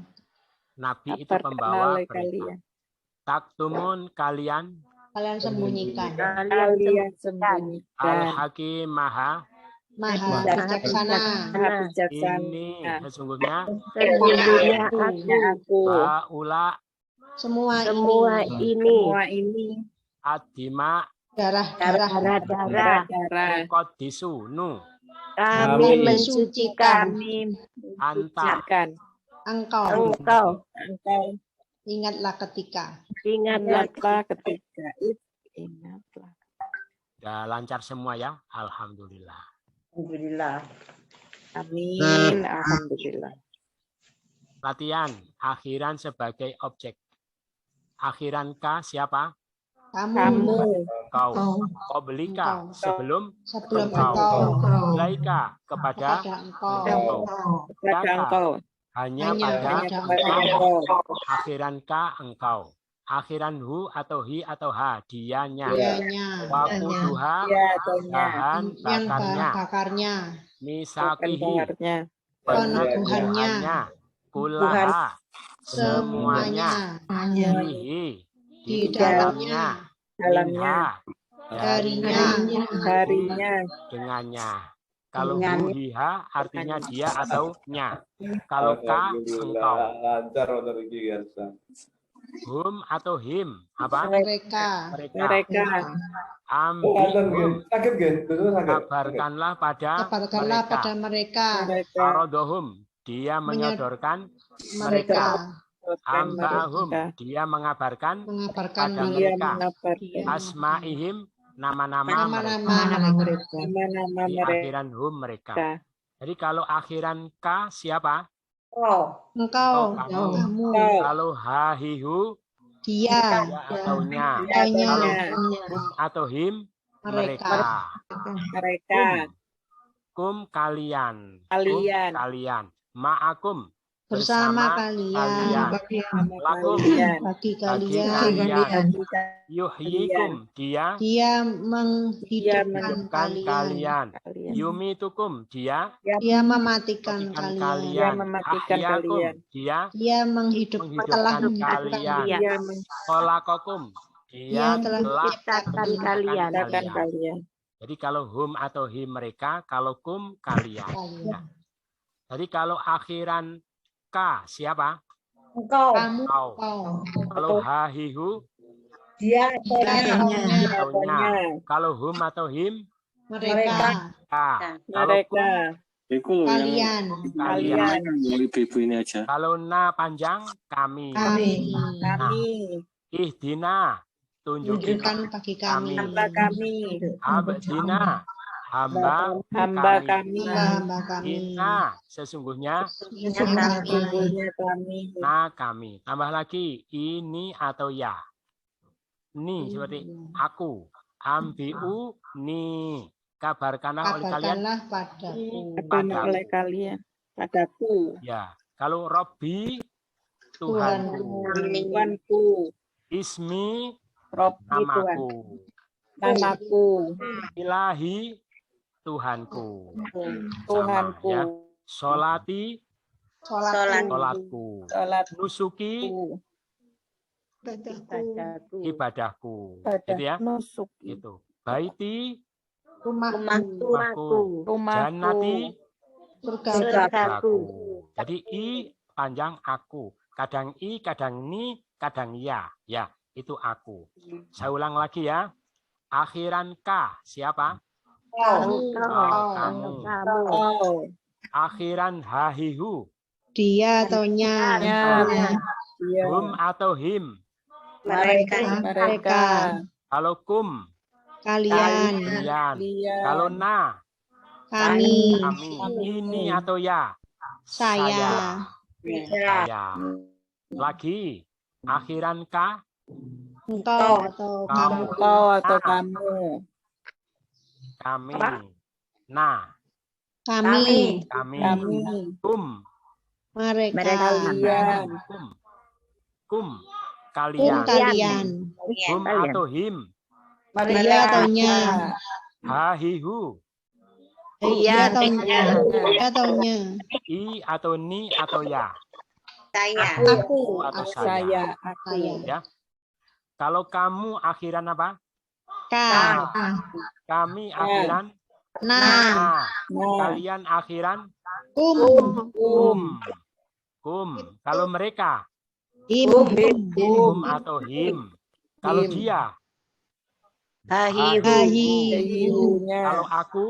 Nabi itu
kabarkanlah
pembawa
oleh
berita.
kalian
Taktumun kalian.
Kalian sembunyikan.
kalian sembunyikan
Al-Hakim Maha.
Maha bijaksana.
Maha bijaksana
Ini sesungguhnya.
sesungguhnya aku
Haula
Semua
ini
adima.
darah-darah.
darah
Qaddisu. Nu.
kami
Kami
mensucikan
Anta.
Engkau.
engkau
Ingatlah ketika.
ingatlah ketika ingatlah
Ya, lancar semua ya. Alhamdulillah.
alhamdulillah amin alhamdulillah
Latihan. Akhiran sebagai objek. Akhiran ka siapa?
kamu
Kau.
Kau.
Qoblika.
Engkau.
Sebelum.
Sebelum
Engkau.
engkau.
Laika. Kepada.
Kepada engkau.
Engkau.
kepada engkau
Hanya
Hanya
pada.
pada
kepada
engkau.
engkau
Akhiran ka engkau. Akhiran hu atau hi atau ha. Dianya.
Dianya.
Wakuduha.
ya tanya
Bahan
Yang
bakarnya.
bakarnya.
Misakihi.
pendengarnya
Peneguhannya.
Kulaha.
Semuanya.
Hanya
Fihi.
Di dalamnya.
dalamnya
Minha.
Darinya.
harinya
Dengannya. Kalau
Dengannya.
huhiha artinya dia atau nya. Kalau ka engkau.
lancar untuk Gigarsa.
Hum atau him. Apa?
Mereka.
mereka
Ambihum.
Sakit gak? Betul sakit.
Kabarkanlah pada
Kabarkanlah
mereka.
pada mereka.
mereka
Arodohum. dia menyodorkan
mereka
amba'ahum, dia mengabarkan
mengabarkan
pada
Dia
mereka
mengabarkan
asma'ihim, nama-nama mereka
nama-nama mereka.
nama-nama
di
mereka.
akhiran hum mereka. Jadi kalau akhiran ka siapa?
Engkau,
kamu.
kamu,
Kalau hahihu
dia,
ya atau nya.
Taunya,
Kalau hum atau him
mereka.
Mereka.
kum kalian.
Kalian.
Kum kalian. Ma'akum
Bersama kalian,
Lakum
bagi
bagi
kalian,
kalian. Yuhyikum dia
dia menghidupkan kalian,
Yumitukum dia
dia mematikan
mematikan
kalian,
Dia mematikan
Ahyakum
kalian.
dia
menghidupkan, telah
menghidupkan
menghidupkan
kalian.
kalian.
Kholakokum
Dia telah
menciptakan kalian.
Katakan kalian.
Jadi kalau hum atau him mereka, kalau kum kalian. Ya. Jadi kalau akhiran ka siapa?
Kamu,
Kau.
kau,
Kalau hahihu
dia,
taunya. Kalau hum atau him
mereka,
ka. Kalau kum
kalian,
kalian.
Ibu ini aja.
Kalau na panjang kami.
kami,
Ihdina tunjukin
tunjukkan bagi kami,
abdina hamba
kami.
hamba kami,
Inna sesungguhnya
kami.
na kami. Tambah lagi ini atau ya. Ni seperti aku. Ambiu ni. Kabarkanlah oleh kalian.
kabarkanlah padaku,
Oleh kalian. Padaku.
Ya. Kalau Robbi Tuhanku.
Tuhanku.
Ismi
Robbi Tuhan.
namaku.
Namaku.
Ilahi Tuhanku.
Tuhanku.
Ya. Solati solatku.
Salat.
Nusuki
ibadahku,
ibadahku. Gitu ya.
Nusuk.
Gitu. Baiti
rumahku,
rumahku. Jannati
surgaku,
aku. Jadi i panjang aku. Kadang i, kadang ni, kadang ya. Ya, itu aku. Saya ulang lagi ya. Akhiran ka siapa? Kamu.
Oh.
Akhiran hahihu.
dia atau nya,
Dia.
Hum atau him.
Mereka.
Kalau kum,
kalian,
kalian.
Dia.
Kalau na,
kami,
kami. Ini atau ya?
saya,
Saya. Lagi. Akhiran ka,
engkau atau kamu,
Engkau atau kamu.
kami. Nah,
kami,
kami.
Kami.
Kum,
mereka,
Kalian.
kum.
kalian,
Kalian. Hum atau him.
dia atau nya,
Hahihu.
dia atau nya,
I atau ni atau ya.
aku,
Atau
Saya.
saya,
Ya. Kalau kamu akhiran apa?
ka,
Kami akhiran
nah,
Nah.
Kalian akhiran
kum,
kum. Kalau mereka
him,
atau him. Kalau
Him.
dia.
Ibunya.
Kalau aku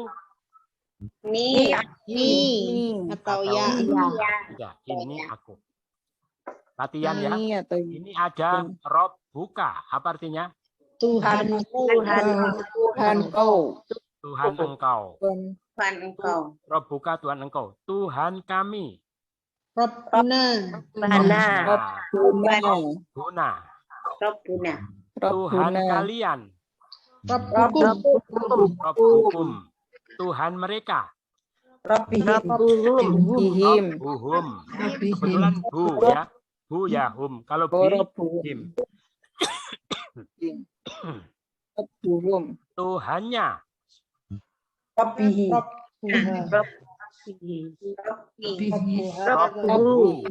ni, atau ya,
tidak. Ini aku. Latihan ya.
Ini atau
Ini ada Rob buka. Apa artinya?
Tuhanku,
Tuhan kau.
Tuhan engkau.
Tuhan
Rob buka Tuhan engkau. Tuhan kami.
Rabbuna,
Nah,
Guna.
Guna. Tuhan
Rabbuna.
kalian.
Rabbukum,
Rabbukum. Tuhan mereka.
Ihim.
Buhum. Kebetulan bu ya. Bu ya hum. Kalau bi him.
Rabbuhum.
Tuhannya. Robbu.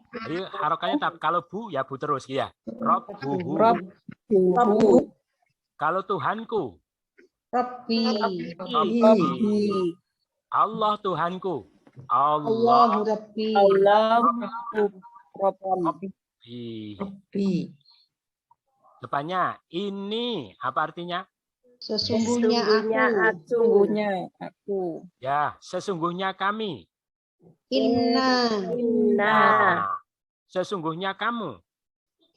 Jadi harokanya tetap. Kalau bu ya bu terus ya. Robbuhu.
Rabbuhu.
Kalau Tuhanku.
Rabbi,
Rabbi. Allah Tuhanku.
Allahu
Allah.
Rabbi,
Allah. Rabbi.
Depannya ini apa artinya?
sesungguhnya aku,
Sungguhnya aku.
Ya, sesungguhnya kami.
Inna.
Nah, sesungguhnya kamu.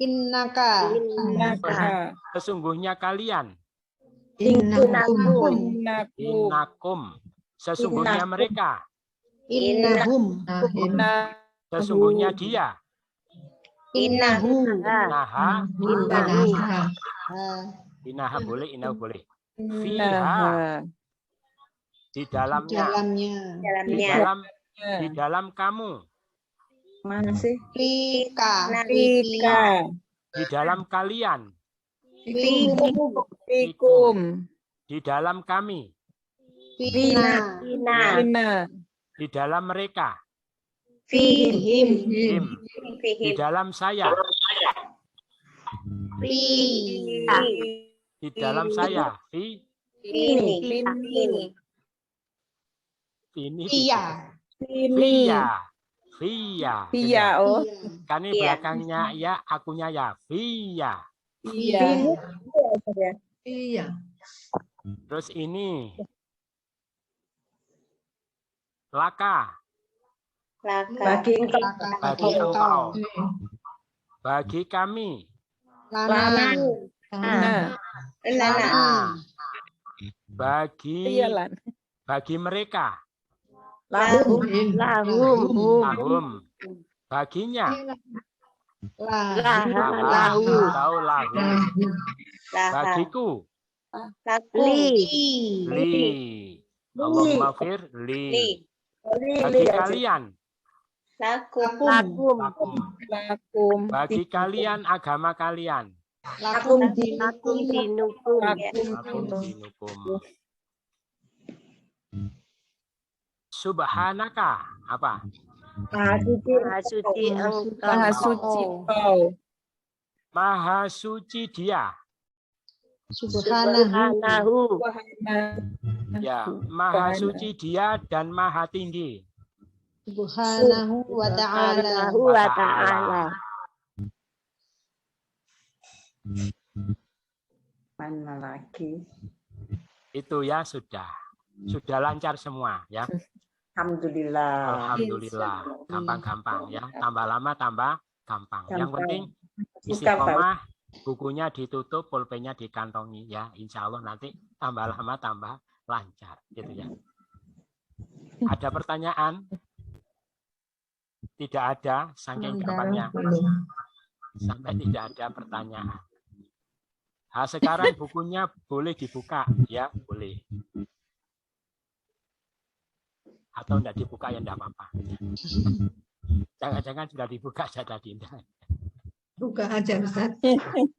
Innaka.
Innaka.
Sesungguhnya kalian.
Innakum.
Innakum.
Innakum. Sesungguhnya mereka.
Innahum.
Inna.
Sesungguhnya dia.
Innahu.
Naha.
Innaha.
Inaha boleh, inahu boleh.
Innaha.
Di dalamnya. Di dalam kamu.
Mana sih?
Fika.
Fika.
Di dalam kalian.
Fikum.
Di dalam kami.
Fina.
Inna.
Di dalam mereka.
Fihim.
Him. Di dalam saya.
Fi.
Di dalam saya.
Ini.
Ini.
Iya.
Via. Via.
Iya, oh.
Kan ini belakangnya ya, akunya ya. Via.
Iya.
Iya.
Terus ini. Laka.
Bagi engkau.
Bagi engkau. Bagi kami.
Lana.
Nah.
Lana.
Bagi
Iya, Lan.
bagi mereka.
Lahum.
Lahum. Baginya.
Lahu.
Tahu lahum. Bagiku. Li. Allahumma fir li. Bagi kalian.
Lakum.
Lakum.
Bagi kalian agama kalian.
Lakum
Lakum
Lakum
dinukum.
dinukum. Subhanaka. Apa?
Maha suci engkau.
Maha suci dia.
Subhanahu.
Ya, maha suci dia dan maha tinggi.
Subhanahu wa ta'ala.
Wa ta'ala.
Mana lagi?
Itu ya sudah. Sudah lancar semua ya.
Alhamdulillah.
Alhamdulillah. Gampang-gampang ya. Tambah lama tambah gampang. Yang
Gampang.
penting istiqomah, bukunya ditutup, pulpennya dikantongi ya. Insya Allah nanti tambah lama tambah lancar gitu ya. Ada pertanyaan? Tidak ada, saking gampangnya. Sampai tidak ada pertanyaan. Nah, sekarang bukunya boleh dibuka ya, boleh. Atau tidak dibuka ya tidak apa-apa. Jangan-jangan sudah dibuka saja tadi.
Buka aja, Ustaz.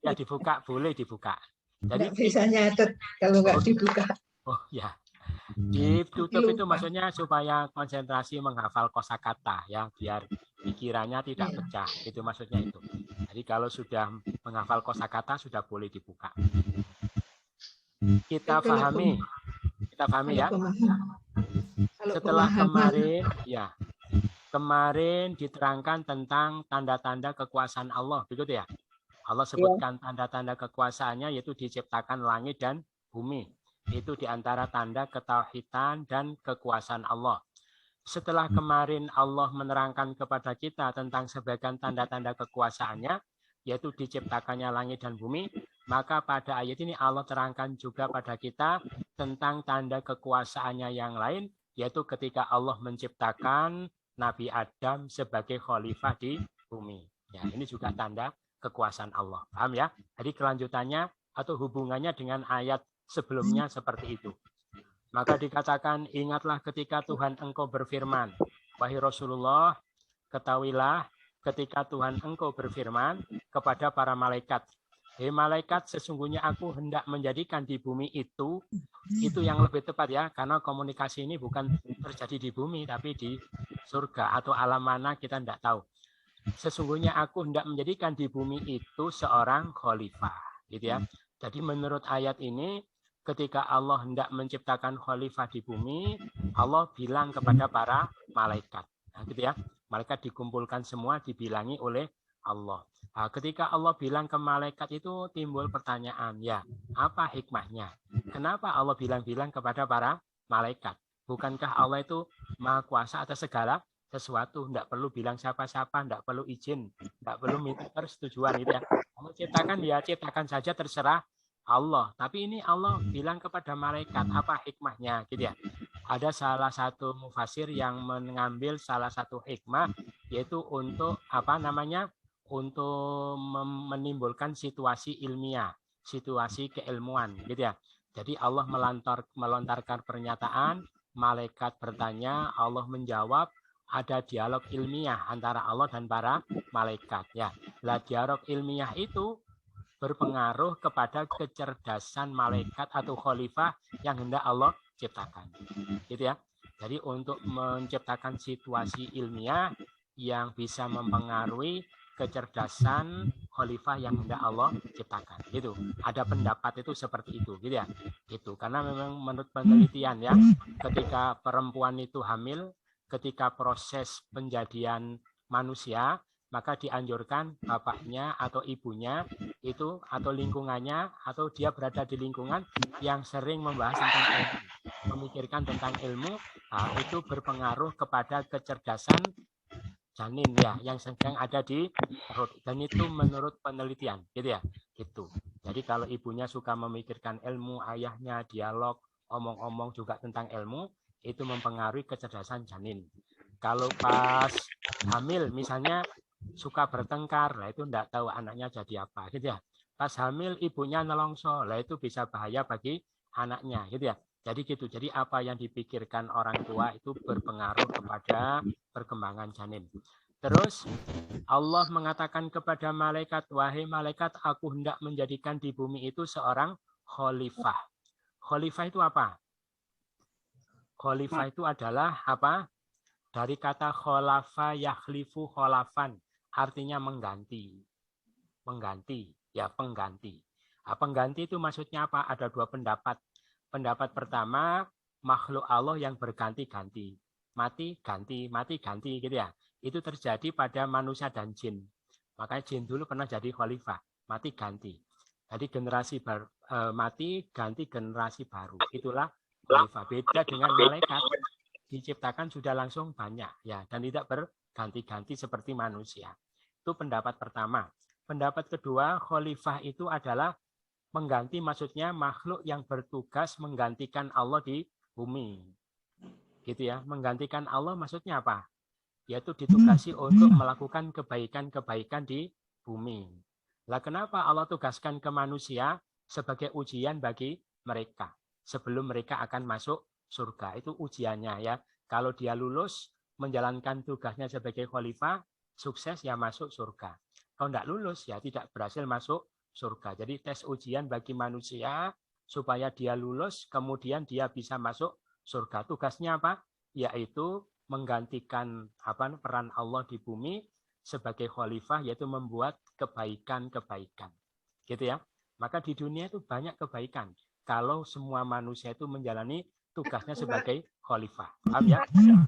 Ya dibuka, boleh dibuka. Jadi
Nggak bisa nyatet kalau nggak dibuka.
oh ya, ditutup itu maksudnya supaya konsentrasi menghafal kosakata ya, biar pikirannya tidak pecah. Itu maksudnya itu. Jadi kalau sudah menghafal kosakata sudah boleh dibuka. Kita pahami ya. Setelah kemarin ya, kemarin diterangkan tentang tanda-tanda kekuasaan Allah, begitu ya. Allah sebutkan tanda-tanda kekuasaannya yaitu diciptakan langit dan bumi. Itu diantara tanda ketauhidan dan kekuasaan Allah. Setelah kemarin Allah menerangkan kepada kita tentang sebagian tanda-tanda kekuasaannya, yaitu diciptakannya langit dan bumi, maka pada ayat ini Allah terangkan juga pada kita tentang tanda kekuasaannya yang lain, yaitu ketika Allah menciptakan Nabi Adam sebagai khalifah di bumi. Ya, ini juga tanda kekuasaan Allah. Paham ya? Jadi kelanjutannya atau hubungannya dengan ayat sebelumnya seperti itu. Maka dikatakan, ingatlah ketika Tuhan engkau berfirman. Wahai Rasulullah, ketahuilah ketika Tuhan engkau berfirman kepada para malaikat. Hei malaikat, sesungguhnya aku hendak menjadikan di bumi itu yang lebih tepat ya, karena komunikasi ini bukan terjadi di bumi, tapi di surga atau alam mana kita tidak tahu. Sesungguhnya aku hendak menjadikan di bumi itu seorang khalifah, gitu ya. Jadi menurut ayat ini, ketika Allah hendak menciptakan khalifah di bumi, Allah bilang kepada para malaikat. Nah, gitu ya. Malaikat dikumpulkan semua, dibilangi oleh Allah. Nah, ketika Allah bilang ke malaikat itu timbul pertanyaan, ya, apa hikmahnya? Kenapa Allah bilang-bilang kepada para malaikat? Bukankah Allah itu maha kuasa atas segala sesuatu, tidak perlu bilang siapa-siapa, tidak perlu izin, tidak perlu minta persetujuan gitu ya. Kalau ciptakan ya ciptakan saja terserah Allah. Tapi ini Allah bilang kepada malaikat, apa hikmahnya gitu ya. Ada salah satu mufasir yang mengambil salah satu hikmah, yaitu untuk apa namanya, untuk menimbulkan situasi ilmiah, situasi keilmuan gitu ya. Jadi Allah melontarkan pernyataan, malaikat bertanya, Allah menjawab, ada dialog ilmiah antara Allah dan para malaikat ya. Lah dialog ilmiah itu berpengaruh kepada kecerdasan malaikat atau khalifah yang hendak Allah ciptakan. Gitu ya. Jadi untuk menciptakan situasi ilmiah yang bisa mempengaruhi kecerdasan khalifah yang hendak Allah ciptakan. Gitu. Ada pendapat itu seperti itu, gitu ya. Gitu. Karena memang menurut penelitian ya, ketika perempuan itu hamil, ketika proses penjadian manusia, maka dianjurkan bapaknya atau ibunya itu atau lingkungannya atau dia berada di lingkungan yang sering membahas tentang ilmu, memikirkan tentang ilmu, itu berpengaruh kepada kecerdasan janin ya yang sedang ada di perut, dan itu menurut penelitian gitu ya gitu. Jadi kalau ibunya suka memikirkan ilmu, ayahnya dialog omong-omong juga tentang ilmu, itu mempengaruhi kecerdasan janin. Kalau pas hamil misalnya suka bertengkar, lah itu enggak tahu anaknya jadi apa gitu ya. Pas hamil ibunya nelongso, lah itu bisa bahaya bagi anaknya gitu ya. Jadi gitu. Jadi apa yang dipikirkan orang tua itu berpengaruh kepada perkembangan janin. Terus Allah mengatakan kepada malaikat, wahai malaikat, aku hendak menjadikan di bumi itu seorang khalifah. Khalifah itu apa? Khalifah itu adalah apa? Dari kata khalafa yakhlifu khalafan, artinya mengganti. Mengganti, ya pengganti. Nah, pengganti itu maksudnya apa? Ada dua pendapat. Pendapat pertama, makhluk Allah yang berganti-ganti. Mati, ganti, gitu ya. Itu terjadi pada manusia dan jin. Makanya jin dulu pernah jadi khalifah. Mati, ganti. Jadi generasi mati, ganti generasi baru. Itulah khalifah. Beda dengan malaikat. Diciptakan sudah langsung banyak ya, dan tidak berganti-ganti seperti manusia. Itu pendapat pertama. Pendapat kedua, khalifah itu adalah mengganti, maksudnya makhluk yang bertugas menggantikan Allah di bumi. Gitu ya. Menggantikan Allah maksudnya apa? Yaitu ditugasi untuk melakukan kebaikan-kebaikan di bumi. Lah kenapa Allah tugaskan ke manusia sebagai ujian bagi mereka sebelum mereka akan masuk surga? Itu ujiannya ya. Kalau dia lulus menjalankan tugasnya sebagai khalifah, sukses ya masuk surga. Kalau tidak lulus ya tidak berhasil masuk surga. Jadi tes ujian bagi manusia supaya dia lulus, kemudian dia bisa masuk surga. Tugasnya apa? Yaitu menggantikan peran Allah di bumi sebagai khalifah, yaitu membuat kebaikan-kebaikan. Gitu ya. Maka di dunia itu banyak kebaikan kalau semua manusia itu menjalani tugasnya sebagai khalifah. Paham ya?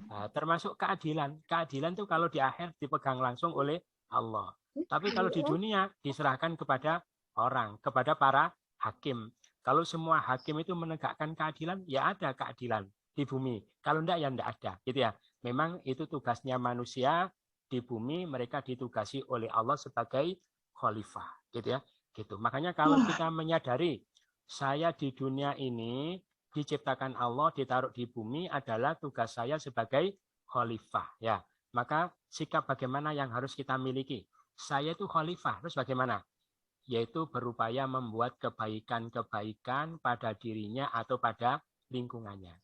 Nah, termasuk keadilan. Keadilan itu kalau di akhir dipegang langsung oleh Allah. Tapi kalau di dunia diserahkan kepada orang, kepada para hakim. Kalau semua hakim itu menegakkan keadilan, ya ada keadilan di bumi. Kalau enggak, ya enggak ada. Gitu ya. Memang itu tugasnya manusia di bumi, mereka ditugasi oleh Allah sebagai khalifah. Gitu ya. Gitu. Makanya kalau kita menyadari saya di dunia ini diciptakan Allah, ditaruh di bumi adalah tugas saya sebagai khalifah. Ya, maka sikap bagaimana yang harus kita miliki? Saya itu khalifah, terus bagaimana? Yaitu berupaya membuat kebaikan-kebaikan pada dirinya atau pada lingkungannya.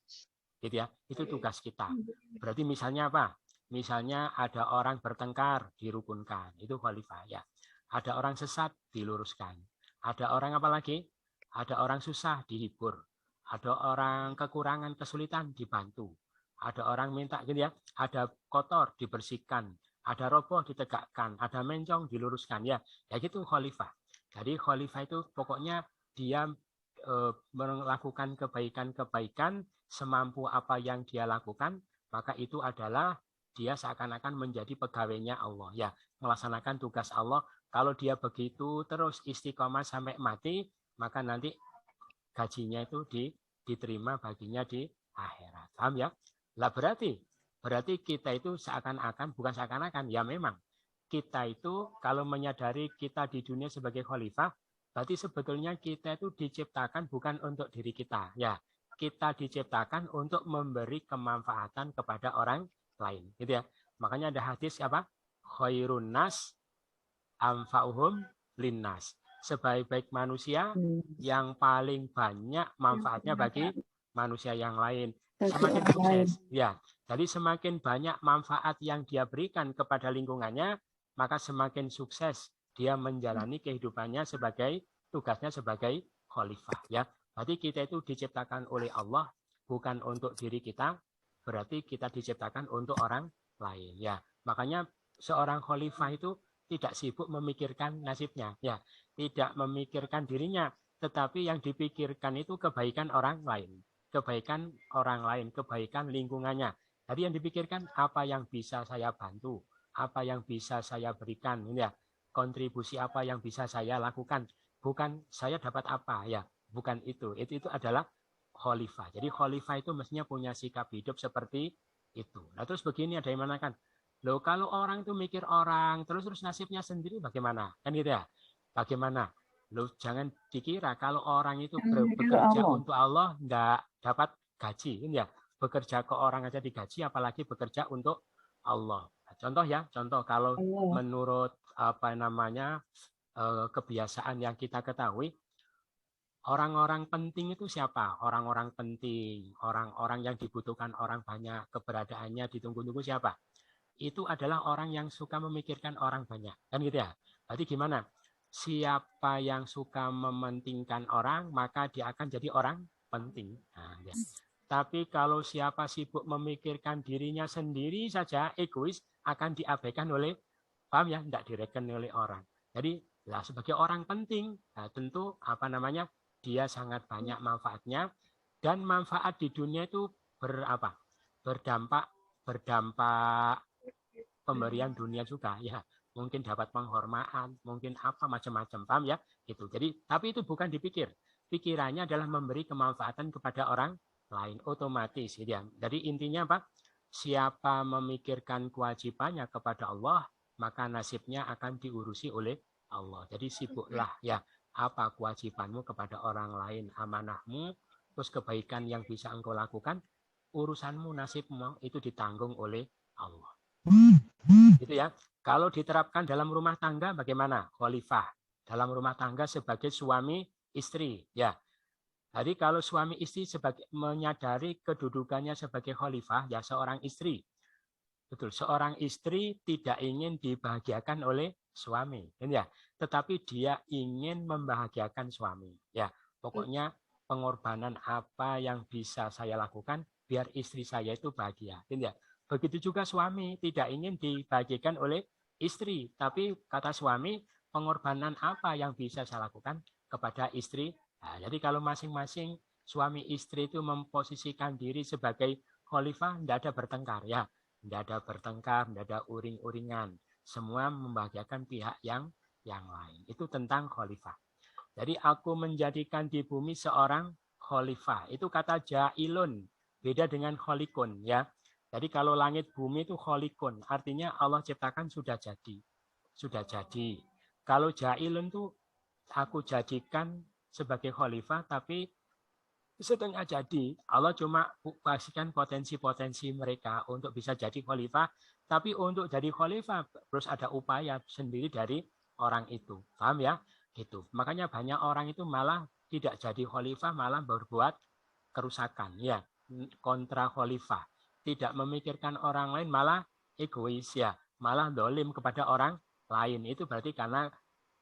Gitu ya, itu tugas kita. Berarti misalnya apa? Misalnya ada orang bertengkar, dirukunkan, itu khalifah ya. Ada orang sesat, diluruskan. Ada orang apa lagi? Ada orang susah, dihibur. Ada orang kekurangan, kesulitan, dibantu. Ada orang minta gitu ya, ada kotor, dibersihkan. Ada roboh, ditegakkan. Ada mencong, diluruskan. Ya gitu khalifah. Jadi khalifah itu pokoknya dia melakukan kebaikan-kebaikan semampu apa yang dia lakukan, maka itu adalah dia seakan-akan menjadi pegawainya Allah. Ya, melaksanakan tugas Allah. Kalau dia begitu terus istiqomah sampai mati, maka nanti gajinya itu diterima baginya di akhirat. Paham ya? Lah berarti Berarti kita itu seakan-akan, bukan seakan-akan, ya memang. Kita itu kalau menyadari kita di dunia sebagai khalifah, berarti sebetulnya kita itu diciptakan bukan untuk diri kita. Ya, kita diciptakan untuk memberi kemanfaatan kepada orang lain. Gitu ya. Makanya ada hadis apa? Khairun nas anfa'uhum linnas. Sebaik-baik manusia yang paling banyak manfaatnya bagi manusia yang lain. Semakin sukses. Ya, jadi semakin banyak manfaat yang dia berikan kepada lingkungannya, maka semakin sukses dia menjalani kehidupannya sebagai tugasnya sebagai khalifah. Ya, berarti kita itu diciptakan oleh Allah bukan untuk diri kita, berarti kita diciptakan untuk orang lain. Ya, makanya seorang khalifah itu tidak sibuk memikirkan nasibnya. Ya, tidak memikirkan dirinya, tetapi yang dipikirkan itu kebaikan orang lain. Kebaikan orang lain, kebaikan lingkungannya. Jadi yang dipikirkan apa yang bisa saya bantu, apa yang bisa saya berikan, ya, kontribusi apa yang bisa saya lakukan. Bukan saya dapat apa, ya, bukan itu. Itu adalah khalifah. Jadi khalifah itu mestinya punya sikap hidup seperti itu. Nah terus begini ada yang mengatakan, loh kalau orang itu mikir orang, terus nasibnya sendiri bagaimana? Kan gitu ya? Bagaimana? Loh, jangan dikira kalau orang itu bekerja untuk Allah enggak dapat gaji, ya. Bekerja ke orang aja digaji, apalagi bekerja untuk Allah. Contoh ya, contoh kalau menurut apa namanya kebiasaan yang kita ketahui, orang-orang penting itu siapa? Orang-orang penting, orang-orang yang dibutuhkan orang banyak, keberadaannya ditunggu-tunggu siapa? Itu adalah orang yang suka memikirkan orang banyak, kan gitu ya. Berarti gimana? Siapa yang suka mementingkan orang, maka dia akan jadi orang penting. Nah, ya. Tapi kalau siapa sibuk memikirkan dirinya sendiri saja, egois, akan diabaikan oleh, paham ya, tidak direken oleh orang. Jadi, lah sebagai orang penting, nah, tentu apa namanya, dia sangat banyak manfaatnya, dan manfaat di dunia itu berdampak pemberian dunia juga, ya. Mungkin dapat penghormatan, mungkin apa macam-macam, paham ya? Gitu. Jadi, tapi itu bukan dipikir. Pikirannya adalah memberi kemanfaatan kepada orang lain, otomatis, gitu ya. Jadi intinya apa? Siapa memikirkan kewajibannya kepada Allah, maka nasibnya akan diurusi oleh Allah. Jadi sibuklah ya, apa kewajibanmu kepada orang lain, amanahmu, terus kebaikan yang bisa engkau lakukan, urusanmu, nasibmu itu ditanggung oleh Allah. Gitu ya. Kalau diterapkan dalam rumah tangga bagaimana? Khalifah. Dalam rumah tangga sebagai suami istri, ya. Jadi kalau suami istri sebagai menyadari kedudukannya sebagai khalifah, ya seorang istri. Betul, seorang istri tidak ingin dibahagiakan oleh suami, ya. Tetapi dia ingin membahagiakan suami, ya. Pokoknya pengorbanan apa yang bisa saya lakukan biar istri saya itu bahagia, ya. Begitu juga suami tidak ingin dibahagiakan oleh istri, tapi kata suami, pengorbanan apa yang bisa saya lakukan kepada istri. Nah, jadi kalau masing-masing suami istri itu memposisikan diri sebagai khalifah, tidak ada bertengkar, ya. Tidak ada bertengkar, tidak ada uring-uringan. Semua membahagiakan pihak yang lain. Itu tentang khalifah. Jadi aku menjadikan di bumi seorang khalifah. Itu kata ja'ilun. Beda dengan khalikun, ya. Jadi kalau langit bumi itu khalikun, artinya Allah ciptakan sudah jadi. Sudah jadi. Kalau ja'ilun itu aku jadikan sebagai khalifah, tapi setengah jadi. Allah cuma pastikan potensi-potensi mereka untuk bisa jadi khalifah, tapi untuk jadi khalifah terus ada upaya sendiri dari orang itu. Paham ya? Gitu. Makanya banyak orang itu malah tidak jadi khalifah, malah berbuat kerusakan, ya, kontra khalifah. Tidak memikirkan orang lain, malah egois, ya, malah dolim kepada orang lain. Itu berarti karena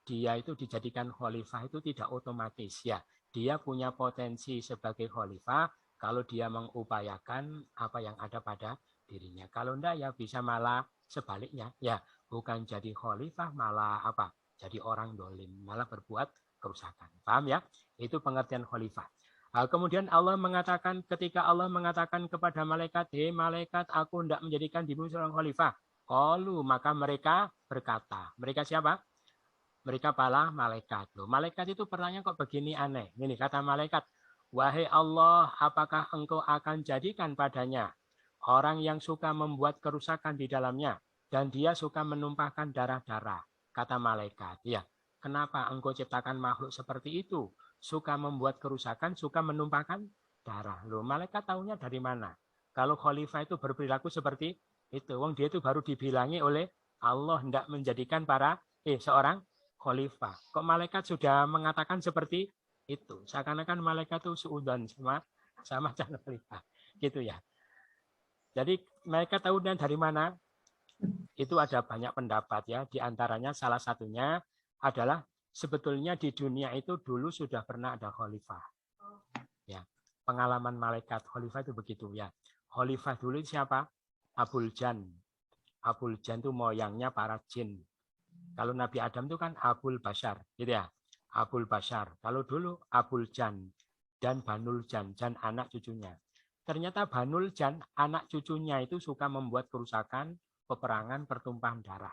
dia itu dijadikan khalifah itu tidak otomatis, ya. Dia punya potensi sebagai khalifah kalau dia mengupayakan apa yang ada pada dirinya. Kalau enggak ya bisa malah sebaliknya, ya, bukan jadi khalifah malah apa? Jadi orang dolim, malah berbuat kerusakan. Paham ya? Itu pengertian khalifah. Kemudian Allah mengatakan, ketika Allah mengatakan kepada malaikat, hei malaikat, aku tidak menjadikan dirimu seorang khalifah. Qalu, maka mereka berkata. Mereka siapa? Mereka para malaikat. Loh, malaikat itu pertanyaan kok begini aneh. Ini kata malaikat, wahai Allah, apakah engkau akan jadikan padanya orang yang suka membuat kerusakan di dalamnya, dan dia suka menumpahkan darah-darah. Kata malaikat, ya, kenapa engkau ciptakan makhluk seperti itu? Suka membuat kerusakan, suka menumpahkan darah. Loh, malaikat tahunya dari mana? Kalau khalifah itu berperilaku seperti itu, wong dia itu baru dibilangi oleh Allah hendak menjadikan seorang khalifah. Kok malaikat sudah mengatakan seperti itu? Seakan-akan malaikat itu suudzon sama calon khalifah, gitu ya. Jadi malaikat tahunya dari mana? Itu ada banyak pendapat ya. Di antaranya salah satunya adalah sebetulnya di dunia itu dulu sudah pernah ada khalifah. Ya, pengalaman malaikat khalifah itu begitu ya. Khalifah dulu siapa? Abul Jan. Abul Jan itu moyangnya para jin. Kalau Nabi Adam itu kan Abul Bashar, gitu ya. Abul Bashar. Kalau dulu Abul Jan dan Banul Jan, Jan anak cucunya. Ternyata Banul Jan anak cucunya itu suka membuat kerusakan, peperangan, pertumpahan darah.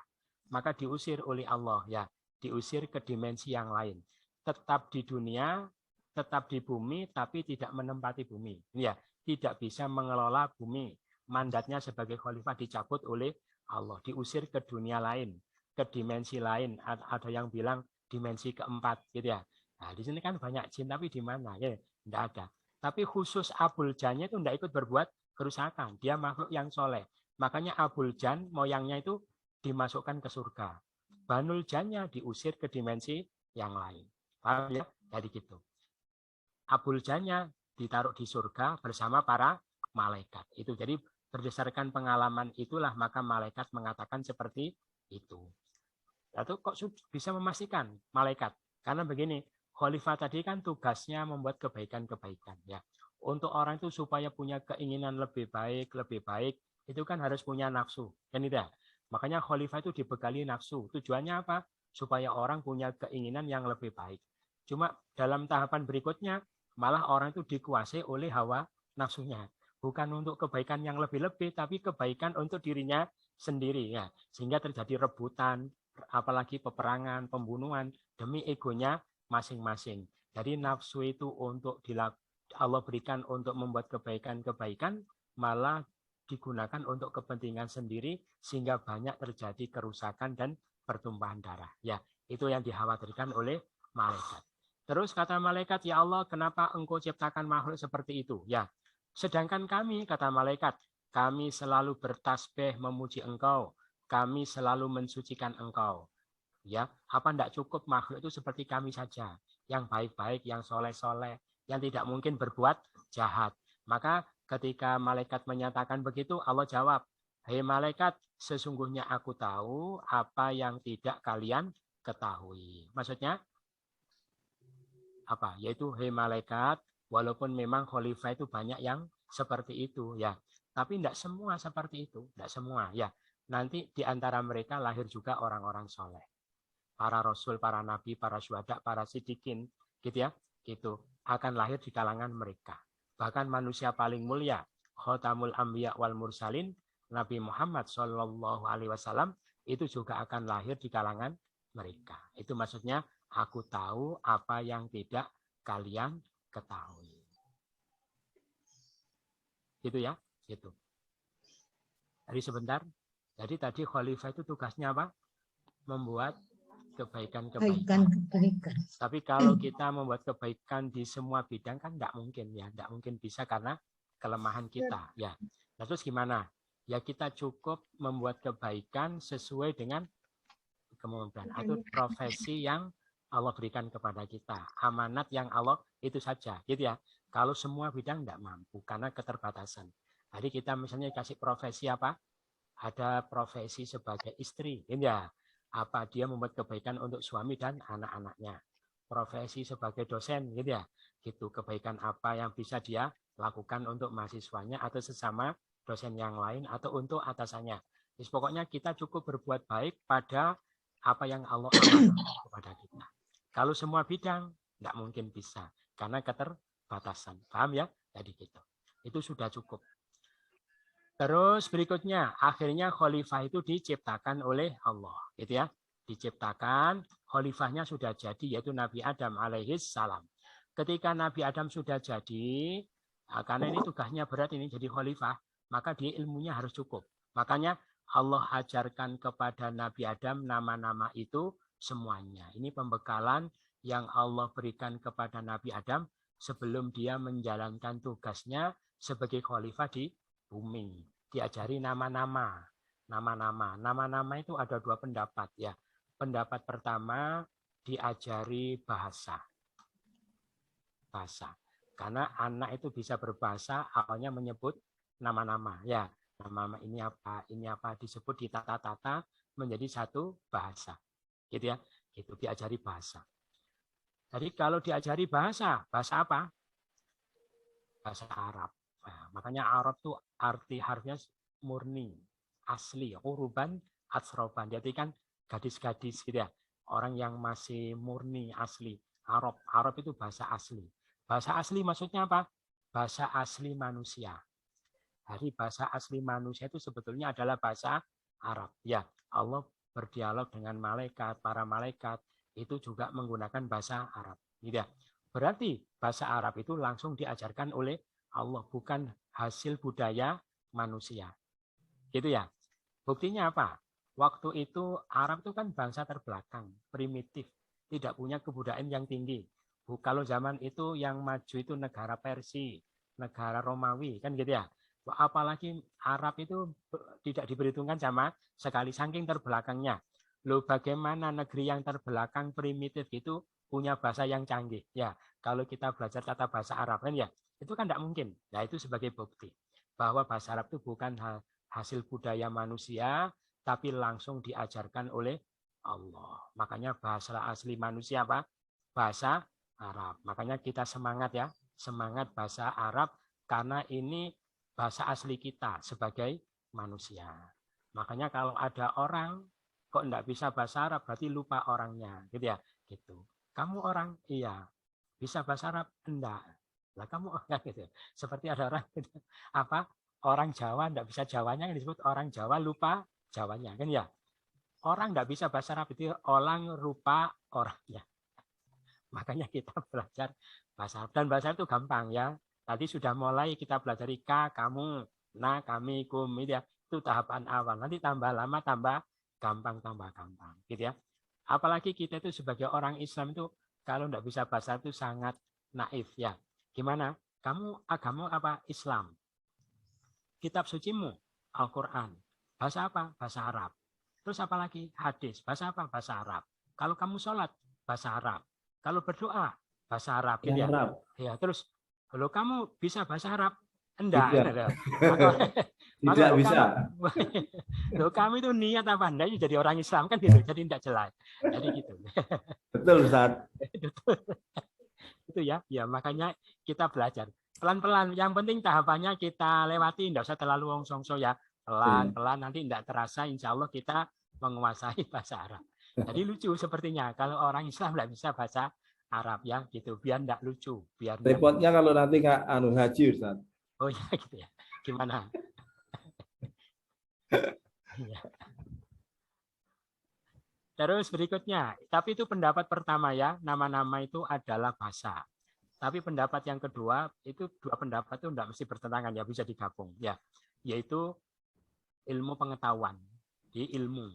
Maka diusir oleh Allah ya, diusir ke dimensi yang lain. Tetap di dunia, tetap di bumi, tapi tidak menempati bumi. Ya, tidak bisa mengelola bumi. Mandatnya sebagai khalifah dicabut oleh Allah, diusir ke dunia lain, ke dimensi lain. Ada yang bilang dimensi keempat, gitu ya. Nah, di sini kan banyak jin, tapi di mana? Ya, tidak ada. Tapi khusus Abul Jannya itu tidak ikut berbuat kerusakan. Dia makhluk yang soleh. Makanya Abul Jan, moyangnya itu dimasukkan ke surga. Banul Jannya diusir ke dimensi yang lain. Paham ya? Jadi gitu. Abul Jannya ditaruh di surga bersama para malaikat. Itu jadi berdasarkan pengalaman itulah maka malaikat mengatakan seperti itu. Lalu kok bisa memastikan malaikat? Karena begini, khalifah tadi kan tugasnya membuat kebaikan-kebaikan ya. Untuk orang itu supaya punya keinginan lebih baik, itu kan harus punya nafsu. Kan itu ya? Makanya khalifah itu dibekali nafsu. Tujuannya apa? Supaya orang punya keinginan yang lebih baik. Cuma dalam tahapan berikutnya malah orang itu dikuasai oleh hawa nafsunya. Bukan untuk kebaikan yang lebih-lebih, tapi kebaikan untuk dirinya sendiri ya. Sehingga terjadi rebutan, apalagi peperangan, pembunuhan demi egonya masing-masing. Jadi nafsu itu untuk Allah berikan untuk membuat kebaikan-kebaikan, malah digunakan untuk kepentingan sendiri sehingga banyak terjadi kerusakan dan pertumpahan darah. Ya, itu yang dikhawatirkan oleh malaikat. Terus kata malaikat, ya Allah, kenapa engkau ciptakan makhluk seperti itu? Ya, sedangkan kami, kata malaikat, kami selalu bertasbih memuji engkau, kami selalu mensucikan engkau. Ya, apa tidak cukup makhluk itu seperti kami saja, yang baik-baik, yang soleh-soleh, yang tidak mungkin berbuat jahat. Maka ketika malaikat menyatakan begitu, Allah jawab, hei malaikat, sesungguhnya aku tahu apa yang tidak kalian ketahui. Maksudnya apa? Yaitu hei malaikat, walaupun memang khalifah itu banyak yang seperti itu ya, tapi tidak semua seperti itu, tidak semua ya. Nanti di antara mereka lahir juga orang-orang soleh, para rasul, para nabi, para syuhada, para siddiqin, gitu ya, gitu akan lahir di kalangan mereka. Bahkan manusia paling mulia, Khotamul Anbiya wal Mursalin, Nabi Muhammad Shallallahu Alaihi Wasallam itu juga akan lahir di kalangan mereka. Itu maksudnya aku tahu apa yang tidak kalian ketahui. Gitu ya, gitu. Jadi sebentar. Jadi tadi khalifah itu tugasnya apa? Membuat kebaikan-kebaikan. Tapi kalau kita membuat kebaikan di semua bidang kan tidak mungkin ya, tidak mungkin bisa karena kelemahan kita ya. Nah, terus gimana? Ya kita cukup membuat kebaikan sesuai dengan kemampuan atau profesi yang Allah berikan kepada kita. Amanat yang Allah itu saja, gitu ya. Kalau semua bidang tidak mampu karena keterbatasan. Jadi kita misalnya kasih profesi apa? Ada profesi sebagai istri, ya. Apa dia membuat kebaikan untuk suami dan anak-anaknya. Profesi sebagai dosen, gitu ya. Gitu, kebaikan apa yang bisa dia lakukan untuk mahasiswanya atau sesama dosen yang lain atau untuk atasannya. Jadi pokoknya kita cukup berbuat baik pada apa yang Allah amanahkan kepada kita. Kalau semua bidang tidak mungkin bisa karena keterbatasan. Paham ya? Jadi gitu. Itu sudah cukup. Terus berikutnya, akhirnya khalifah itu diciptakan oleh Allah, gitu ya. Diciptakan, khalifahnya sudah jadi, yaitu Nabi Adam alaihis salam. Ketika Nabi Adam sudah jadi, karena ini tugasnya berat ini jadi khalifah, maka dia ilmunya harus cukup. Makanya Allah ajarkan kepada Nabi Adam nama-nama itu semuanya. Ini pembekalan yang Allah berikan kepada Nabi Adam sebelum dia menjalankan tugasnya sebagai khalifah di bumi. Diajari nama-nama. Nama-nama itu ada dua pendapat ya. Pendapat pertama diajari bahasa. Karena anak itu bisa berbahasa, awalnya menyebut nama-nama ya. Nama ini apa disebut ditata-tata menjadi satu bahasa. Gitu ya. Itu diajari bahasa. Jadi kalau diajari bahasa apa? Bahasa Arab. Nah, makanya Arab tuh arti harfinya murni, asli, uruban, atsroban. Jadi kan gadis-gadis gitu ya. Orang yang masih murni, asli. Arab itu bahasa asli. Bahasa asli maksudnya apa? Bahasa asli manusia. Jadi bahasa asli manusia itu sebetulnya adalah bahasa Arab. Ya, Allah berdialog dengan malaikat, para malaikat itu juga menggunakan bahasa Arab. Gitu ya. Berarti bahasa Arab itu langsung diajarkan oleh Allah, bukan hasil budaya manusia. Gitu ya. Buktinya apa? Waktu itu Arab itu kan bangsa terbelakang, primitif, tidak punya kebudayaan yang tinggi. Kalau zaman itu yang maju itu negara Persia, negara Romawi, kan gitu ya. Apalagi Arab itu tidak diperhitungkan sama sekali, saking terbelakangnya. Loh, bagaimana negeri yang terbelakang primitif itu punya bahasa yang canggih? Ya, kalau kita belajar tata bahasa Arab kan ya, itu kan tidak mungkin. Nah, itu sebagai bukti bahwa bahasa Arab itu bukan hasil budaya manusia, tapi langsung diajarkan oleh Allah. Makanya bahasa asli manusia apa? Bahasa Arab. Makanya kita semangat ya, semangat bahasa Arab karena ini bahasa asli kita sebagai manusia. Makanya kalau ada orang kok enggak bisa bahasa Arab, berarti lupa orangnya, gitu ya. Gitu. Kamu orang? Iya. Bisa bahasa Arab? Enggak. Lah kamu orang gitu. Seperti ada orang gitu. Apa? Orang Jawa enggak bisa Jawanya, yang disebut orang Jawa lupa Jawanya, kan ya. Orang enggak bisa bahasa Arab itu orang rupa orangnya. Makanya kita belajar bahasa Arab. Dan bahasa Arab itu gampang ya. Tadi sudah mulai kita belajar ka, kamu, na, kami, kum, ya. Itu tahapan awal. Nanti tambah lama, tambah gampang. Gitu ya. Apalagi kita itu sebagai orang Islam itu, kalau tidak bisa bahasa itu sangat naif ya. Gimana? Kamu agama apa? Islam. Kitab sucimu, Al-Quran. Bahasa apa? Bahasa Arab. Terus apa lagi? Hadis. Bahasa apa? Bahasa Arab. Kalau kamu sholat, bahasa Arab. Kalau berdoa, bahasa Arab. Gitu ya.
Arab.
Ya, terus kalau kamu bisa bahasa Arab, enggak.
Tidak bisa.
Loh, kamu itu niat apa enggak jadi orang Islam kan gitu. Jadi enggak jelas. Jadi gitu.
Betul, Ustaz.
Itu ya. Ya, makanya kita belajar pelan-pelan. Yang penting tahapannya kita lewati, enggak usah terlalu songso ya. Pelan-pelan nanti enggak terasa insya Allah kita menguasai bahasa Arab. Jadi lucu sepertinya kalau orang Islam enggak bisa bahasa Arab ya gitu, biar enggak lucu, biar
repotnya kalau nanti nggak haji, Ustaz.
Oh ya gitu ya. Gimana? Ya. Terus berikutnya, tapi itu pendapat pertama ya, nama-nama itu adalah bahasa. Tapi pendapat yang kedua, itu dua pendapat itu enggak mesti bertentangan ya, bisa digabung ya, yaitu ilmu pengetahuan, di ilmu.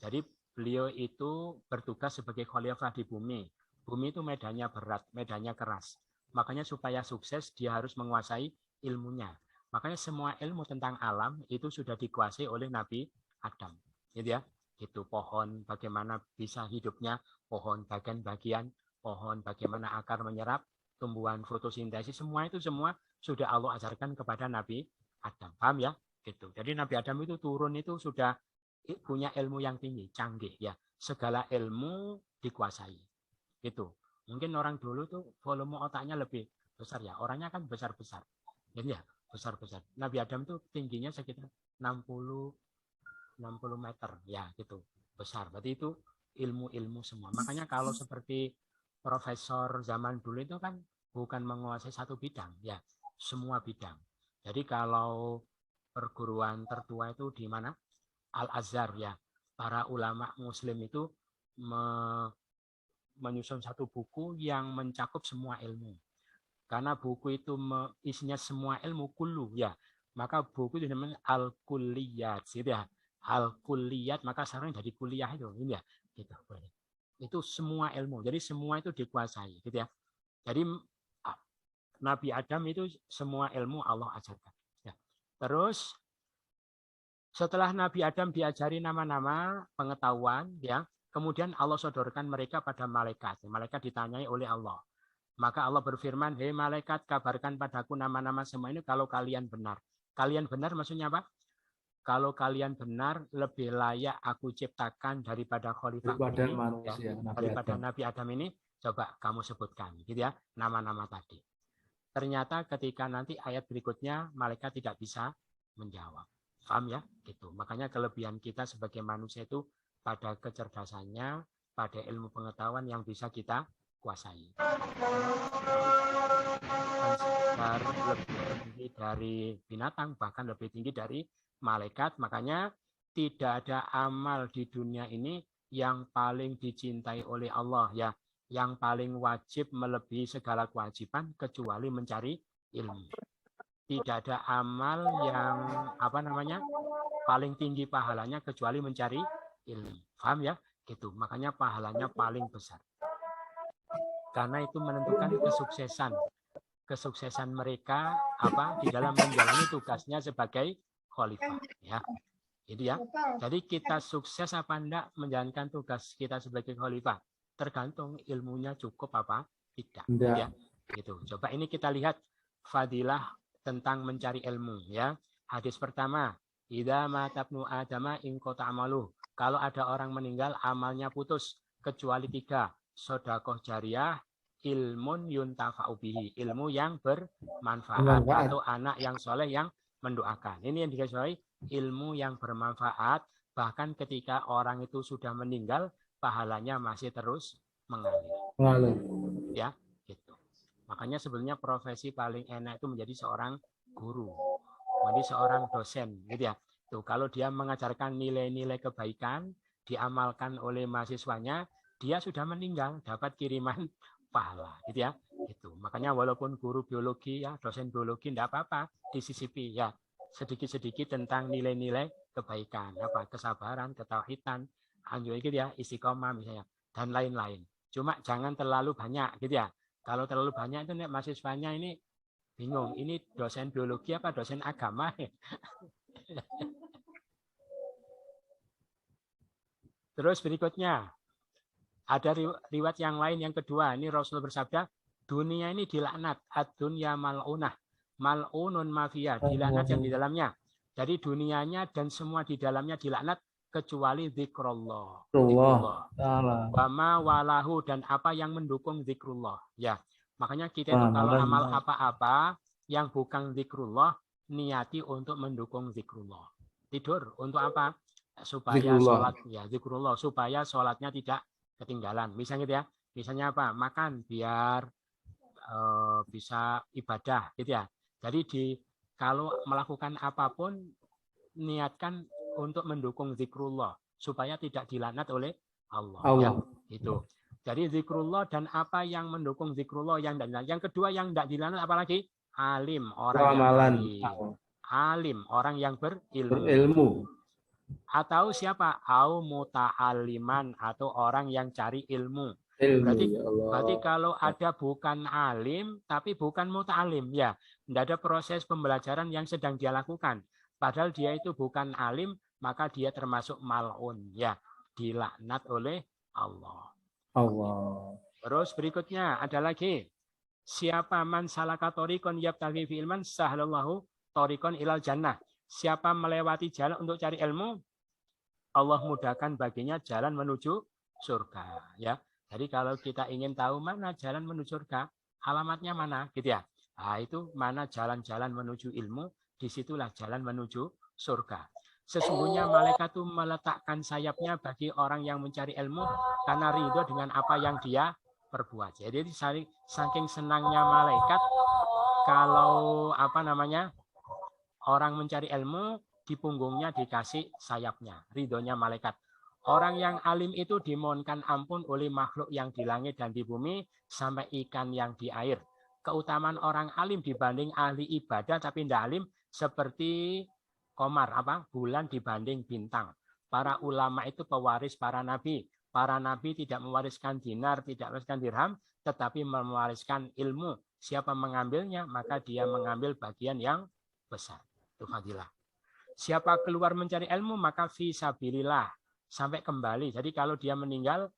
Jadi beliau itu bertugas sebagai khalifah di bumi. Bumi itu medannya berat, medannya keras. Makanya supaya sukses dia harus menguasai ilmunya. Makanya semua ilmu tentang alam itu sudah dikuasai oleh Nabi Adam. Gitu ya. Itu pohon bagaimana bisa hidupnya, pohon bagian-bagian, pohon bagaimana akar menyerap, tumbuhan fotosintesis, semua itu semua sudah Allah ajarkan kepada Nabi Adam. Paham ya? Gitu. Jadi Nabi Adam itu turun itu sudah punya ilmu yang tinggi, canggih ya. Segala ilmu dikuasai. Gitu. Mungkin orang dulu tuh volume otaknya lebih besar ya. Orangnya kan besar-besar. Jadi ya, besar-besar. Nabi Adam tuh tingginya sekitar 60 meter ya gitu. Besar. Berarti itu ilmu-ilmu semua. Makanya kalau seperti profesor zaman dulu itu kan bukan menguasai satu bidang ya, semua bidang. Jadi kalau perguruan tertua itu di mana? Al-Azhar ya. Para ulama muslim itu menyusun satu buku yang mencakup semua ilmu. Karena buku itu isinya semua ilmu kullu ya. maka buku itu namanya al-kulliyat, gitu ya. Al-kulliyat, maka sekarang jadi kuliah itu, ini ya, gitu. Itu semua ilmu, jadi semua itu dikuasai, gitu ya. Jadi Nabi Adam itu semua ilmu Allah ajarkan. Ya. Terus setelah Nabi Adam diajari nama-nama pengetahuan, ya, kemudian Allah sodorkan mereka pada malaikat. Malaikat ditanyai oleh Allah. Maka Allah berfirman, hei malaikat, kabarkan padaku nama-nama semua ini kalau kalian benar. Kalian benar maksudnya apa? Kalau kalian benar, lebih layak aku ciptakan daripada khalifah
Daripada
ini,
manusia,
ya,
Nabi
daripada
Adam.
Nabi Adam ini. Coba kamu sebutkan, gitu ya, nama-nama tadi. Ternyata ketika nanti ayat berikutnya, malaikat tidak bisa menjawab. Paham ya? Gitu. Makanya kelebihan kita sebagai manusia itu pada kecerdasannya, pada ilmu pengetahuan yang bisa kita kuasai. Lebih tinggi dari binatang, bahkan lebih tinggi dari malaikat. Makanya tidak ada amal di dunia ini yang paling dicintai oleh Allah, ya, yang paling wajib melebihi segala kewajiban kecuali mencari ilmu. Tidak ada amal yang paling tinggi pahalanya kecuali mencari ilmu. Paham ya? Gitu. Makanya pahalanya paling besar. Karena itu menentukan kesuksesan mereka di dalam menjalani tugasnya sebagai khalifah, ya. Jadi ya. Jadi kita sukses apa enggak menjalankan tugas kita sebagai khalifah? Tergantung ilmunya cukup apa tidak. Ya. Gitu. Coba ini kita lihat fadilah tentang mencari ilmu, ya. Hadis pertama, idza matabnu adama in qata amalu. Kalau ada orang meninggal amalnya putus kecuali 3, sedekah jariyah, ilmun yuntafa'u bihi, ilmu yang bermanfaat, atau anak yang soleh yang mendoakan. Ini yang dikasih ilmu yang bermanfaat, bahkan ketika orang itu sudah meninggal pahalanya masih terus mengalir. Ya, gitu. Makanya sebenarnya profesi paling enak itu menjadi seorang guru, menjadi seorang dosen, gitu ya. Tuh, kalau dia mengajarkan nilai-nilai kebaikan, diamalkan oleh mahasiswanya, dia sudah meninggal, dapat kiriman pahala, gitu ya. Gitu. Makanya walaupun guru biologi, ya, dosen biologi, tidak apa-apa, disisipi, ya, sedikit-sedikit tentang nilai-nilai kebaikan, kesabaran, ketauhidan, anjur gitu ya, istiqomah misalnya, dan lain-lain. Cuma jangan terlalu banyak, gitu ya. Kalau terlalu banyak itu mahasiswanya ini bingung, ini dosen biologi apa dosen agama? Terus berikutnya, ada riwayat yang lain yang kedua, ini Rasul bersabda, dunia ini dilaknat, ad-dunya mal'unah, mal'unun mafiyah, dilaknat yang di dalamnya. Jadi dunianya dan semua di dalamnya dilaknat kecuali zikrullah. Wa ma walahu, dan apa yang mendukung zikrullah. Ya, makanya kita itu kalau amal apa-apa yang bukan zikrullah, niati untuk mendukung zikrullah. Tidur untuk apa? Supaya sholat, ya, zikrullah, supaya sholatnya tidak ketinggalan. Misalnya gitu ya, misalnya apa? Makan biar bisa ibadah, gitu ya. Jadi kalau melakukan apapun niatkan untuk mendukung zikrullah supaya tidak dilaknat oleh Allah. Ya, itu. Jadi zikrullah dan apa yang mendukung zikrullah yang tidak. Yang kedua yang tidak dilaknat apalagi alim, orang yang alim. Alim, orang yang berilmu. Atau siapa? Au muta'aliman, atau orang yang cari ilmu. Berarti kalau ada bukan alim tapi bukan muta'alim, ya, tidak ada proses pembelajaran yang sedang dia lakukan. Padahal dia itu bukan alim, maka dia termasuk mal'un, ya, dilaknat oleh Allah. Terus berikutnya ada lagi, siapa man salaka thoriqan yabtaghi fi ilman sahhalallahu thoriqan ilal jannah. Siapa melewati jalan untuk cari ilmu, Allah mudahkan baginya jalan menuju surga, ya. Jadi kalau kita ingin tahu mana jalan menuju surga, alamatnya mana, gitu ya. Nah, itu mana jalan-jalan menuju ilmu, disitulah jalan menuju surga. Sesungguhnya malaikat itu meletakkan sayapnya bagi orang yang mencari ilmu karena ridho dengan apa yang dia perbuat. Jadi saking senangnya malaikat kalau orang mencari ilmu, di punggungnya dikasih sayapnya, ridhonya malaikat. Orang yang alim itu dimohonkan ampun oleh makhluk yang di langit dan di bumi sampai ikan yang di air. Keutamaan orang alim dibanding ahli ibadah tapi tidak alim Seperti komar, bulan dibanding bintang. Para ulama itu pewaris para nabi. Para nabi tidak mewariskan dinar, tidak mewariskan dirham, tetapi mewariskan ilmu. Siapa mengambilnya, maka dia mengambil bagian yang besar. Itu fadilah. Siapa keluar mencari ilmu, maka fisabilillah. Sampai kembali. Jadi kalau dia meninggal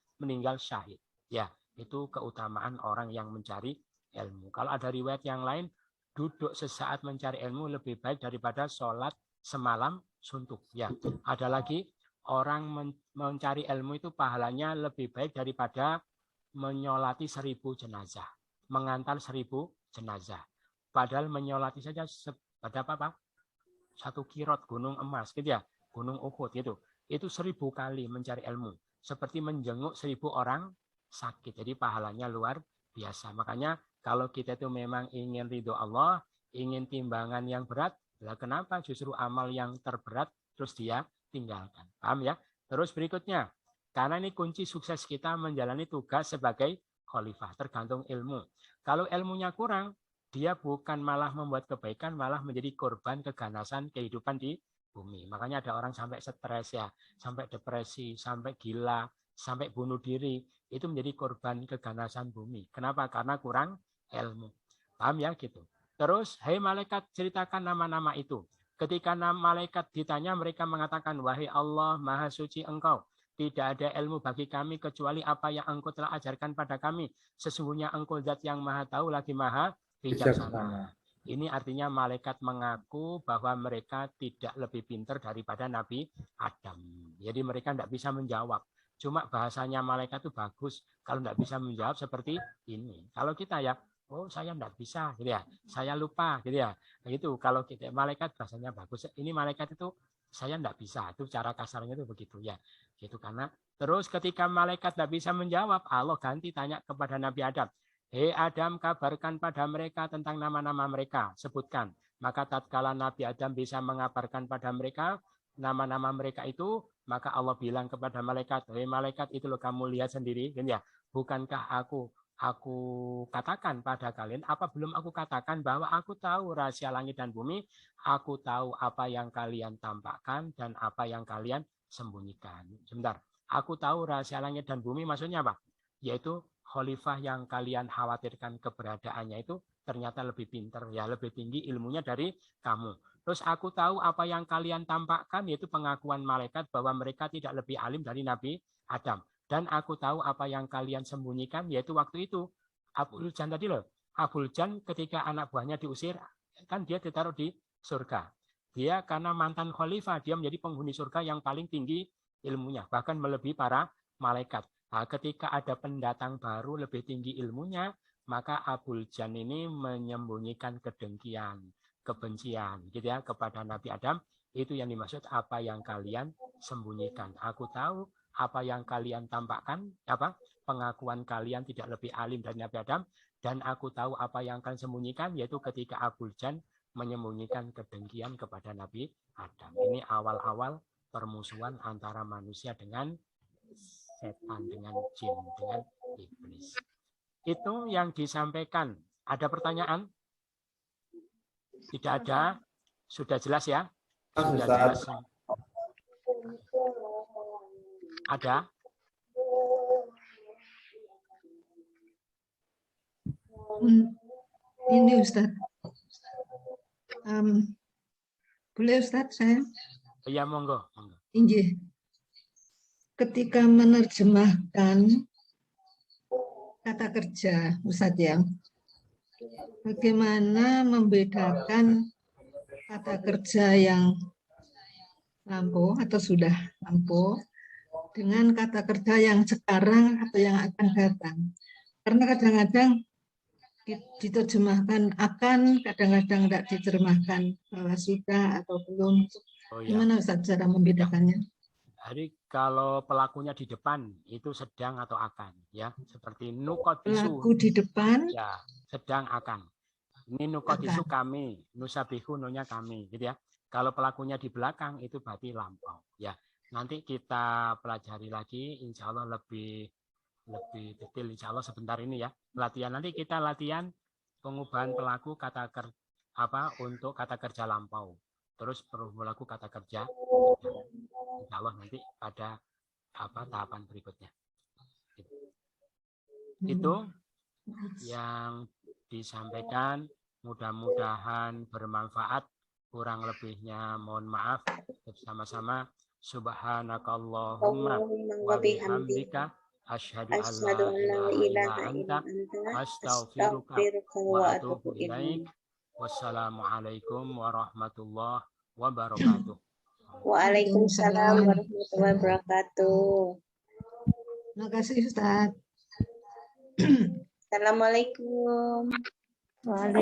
syahid. Ya, itu keutamaan orang yang mencari ilmu. Kalau ada riwayat yang lain, duduk sesaat mencari ilmu lebih baik daripada sholat semalam suntuk. Ya, ada lagi orang mencari ilmu itu pahalanya lebih baik daripada menyolati 1000 jenazah, mengantar 1000 jenazah. Padahal menyolati saja pada satu kirot gunung emas, gitu ya, gunung Uhud gitu. Itu 1000 kali mencari ilmu, seperti menjenguk 1000 orang sakit. Jadi pahalanya luar biasa. Makanya kalau kita itu memang ingin ridho Allah, ingin timbangan yang berat, lah kenapa justru amal yang terberat terus dia tinggalkan? Paham ya? Terus berikutnya, karena ini kunci sukses kita menjalani tugas sebagai khalifah, tergantung ilmu. Kalau ilmunya kurang, dia bukan malah membuat kebaikan, malah menjadi korban keganasan kehidupan di bumi. Makanya ada orang sampai stres ya, sampai depresi, sampai gila, sampai bunuh diri, itu menjadi korban keganasan bumi. Kenapa? Karena kurang ilmu. Paham ya gitu. Terus, hai malaikat, ceritakan nama-nama itu. Ketika malaikat ditanya, mereka mengatakan, wahai Allah, maha suci engkau. Tidak ada ilmu bagi kami kecuali apa yang engkau telah ajarkan pada kami. Sesungguhnya engkau zat yang maha tahu lagi maha bijaksana. Ini artinya malaikat mengaku bahwa mereka tidak lebih pintar daripada Nabi Adam. Jadi mereka tidak bisa menjawab. Cuma bahasanya malaikat itu bagus. Kalau tidak bisa menjawab seperti ini. Kalau kita ya, oh saya tidak bisa, gitu ya. Saya lupa, gitu ya. Gitu. Kalau kita malaikat bahasanya bagus. Ini malaikat itu saya tidak bisa. Itu cara kasarnya itu begitu ya. Gitu karena terus ketika malaikat tidak bisa menjawab, Allah ganti tanya kepada Nabi Adam. Hei Adam, kabarkan pada mereka tentang nama-nama mereka. Sebutkan. Maka tatkala Nabi Adam bisa mengabarkan pada mereka nama-nama mereka itu, maka Allah bilang kepada malaikat, hei malaikat itu loh kamu lihat sendiri, kan ya. Bukankah aku katakan pada kalian, apa belum aku katakan bahwa aku tahu rahasia langit dan bumi, aku tahu apa yang kalian tampakkan dan apa yang kalian sembunyikan. Sebentar, aku tahu rahasia langit dan bumi maksudnya apa? Yaitu khalifah yang kalian khawatirkan keberadaannya itu ternyata lebih pintar, ya lebih tinggi ilmunya dari kamu. Terus aku tahu apa yang kalian tampakkan, yaitu pengakuan malaikat bahwa mereka tidak lebih alim dari Nabi Adam. Dan aku tahu apa yang kalian sembunyikan, yaitu waktu itu Abul Jan tadi loh. Abul Jan ketika anak buahnya diusir, kan dia ditaruh di surga. Dia karena mantan khalifah, dia menjadi penghuni surga yang paling tinggi ilmunya, bahkan melebihi para malaikat. Nah, ketika ada pendatang baru lebih tinggi ilmunya, maka Abul Jan ini menyembunyikan kedengkian, kebencian, gitu ya, kepada Nabi Adam. Itu yang dimaksud apa yang kalian sembunyikan. Aku tahu apa yang kalian tampakkan, pengakuan kalian tidak lebih alim dari Nabi Adam, dan aku tahu apa yang kalian sembunyikan, yaitu ketika Abul Jan menyembunyikan kedengkian kepada Nabi Adam. Ini awal-awal permusuhan antara manusia dengan setan, dengan jin, dengan iblis. Itu yang disampaikan. Ada pertanyaan? Tidak ada? Sudah jelas ya? Sudah jelas. Ada?
Ini Ustadz. Boleh Ustadz saya?
Ya, monggo.
Injih. Ketika menerjemahkan kata kerja, Ustadz ya, bagaimana membedakan kata kerja yang lampau atau sudah lampau dengan kata kerja yang sekarang atau yang akan datang? Karena kadang-kadang diterjemahkan akan, kadang-kadang tidak diterjemahkan bahwa sudah atau belum. Gimana Ustadz cara membedakannya?
Jadi kalau pelakunya di depan itu sedang atau akan, ya seperti nukotisu.
Pelaku di depan.
Ya sedang akan. Ini nukotisu kami, nusabihu nunya kami, gitu ya. Kalau pelakunya di belakang itu berarti lampau, ya. Nanti kita pelajari lagi, insya Allah lebih detail, insya Allah sebentar ini ya. Latihan nanti kita latihan pengubahan pelaku kata untuk kata kerja lampau. Terus berlaku kata kerja. Insya Allah nanti pada tahapan berikutnya. Itu yang disampaikan, mudah-mudahan bermanfaat. Kurang lebihnya mohon maaf. Bersama-sama subhanakallahumma wa bihamdika asyhadu an la ilaha illa anta astaghfiruka wa atubu ilaik. Wassalamualaikum warahmatullahi wabarakatuh.
Waalaikumsalam warahmatullahi wabarakatuh.
Terima kasih Ustaz.
Assalamualaikum.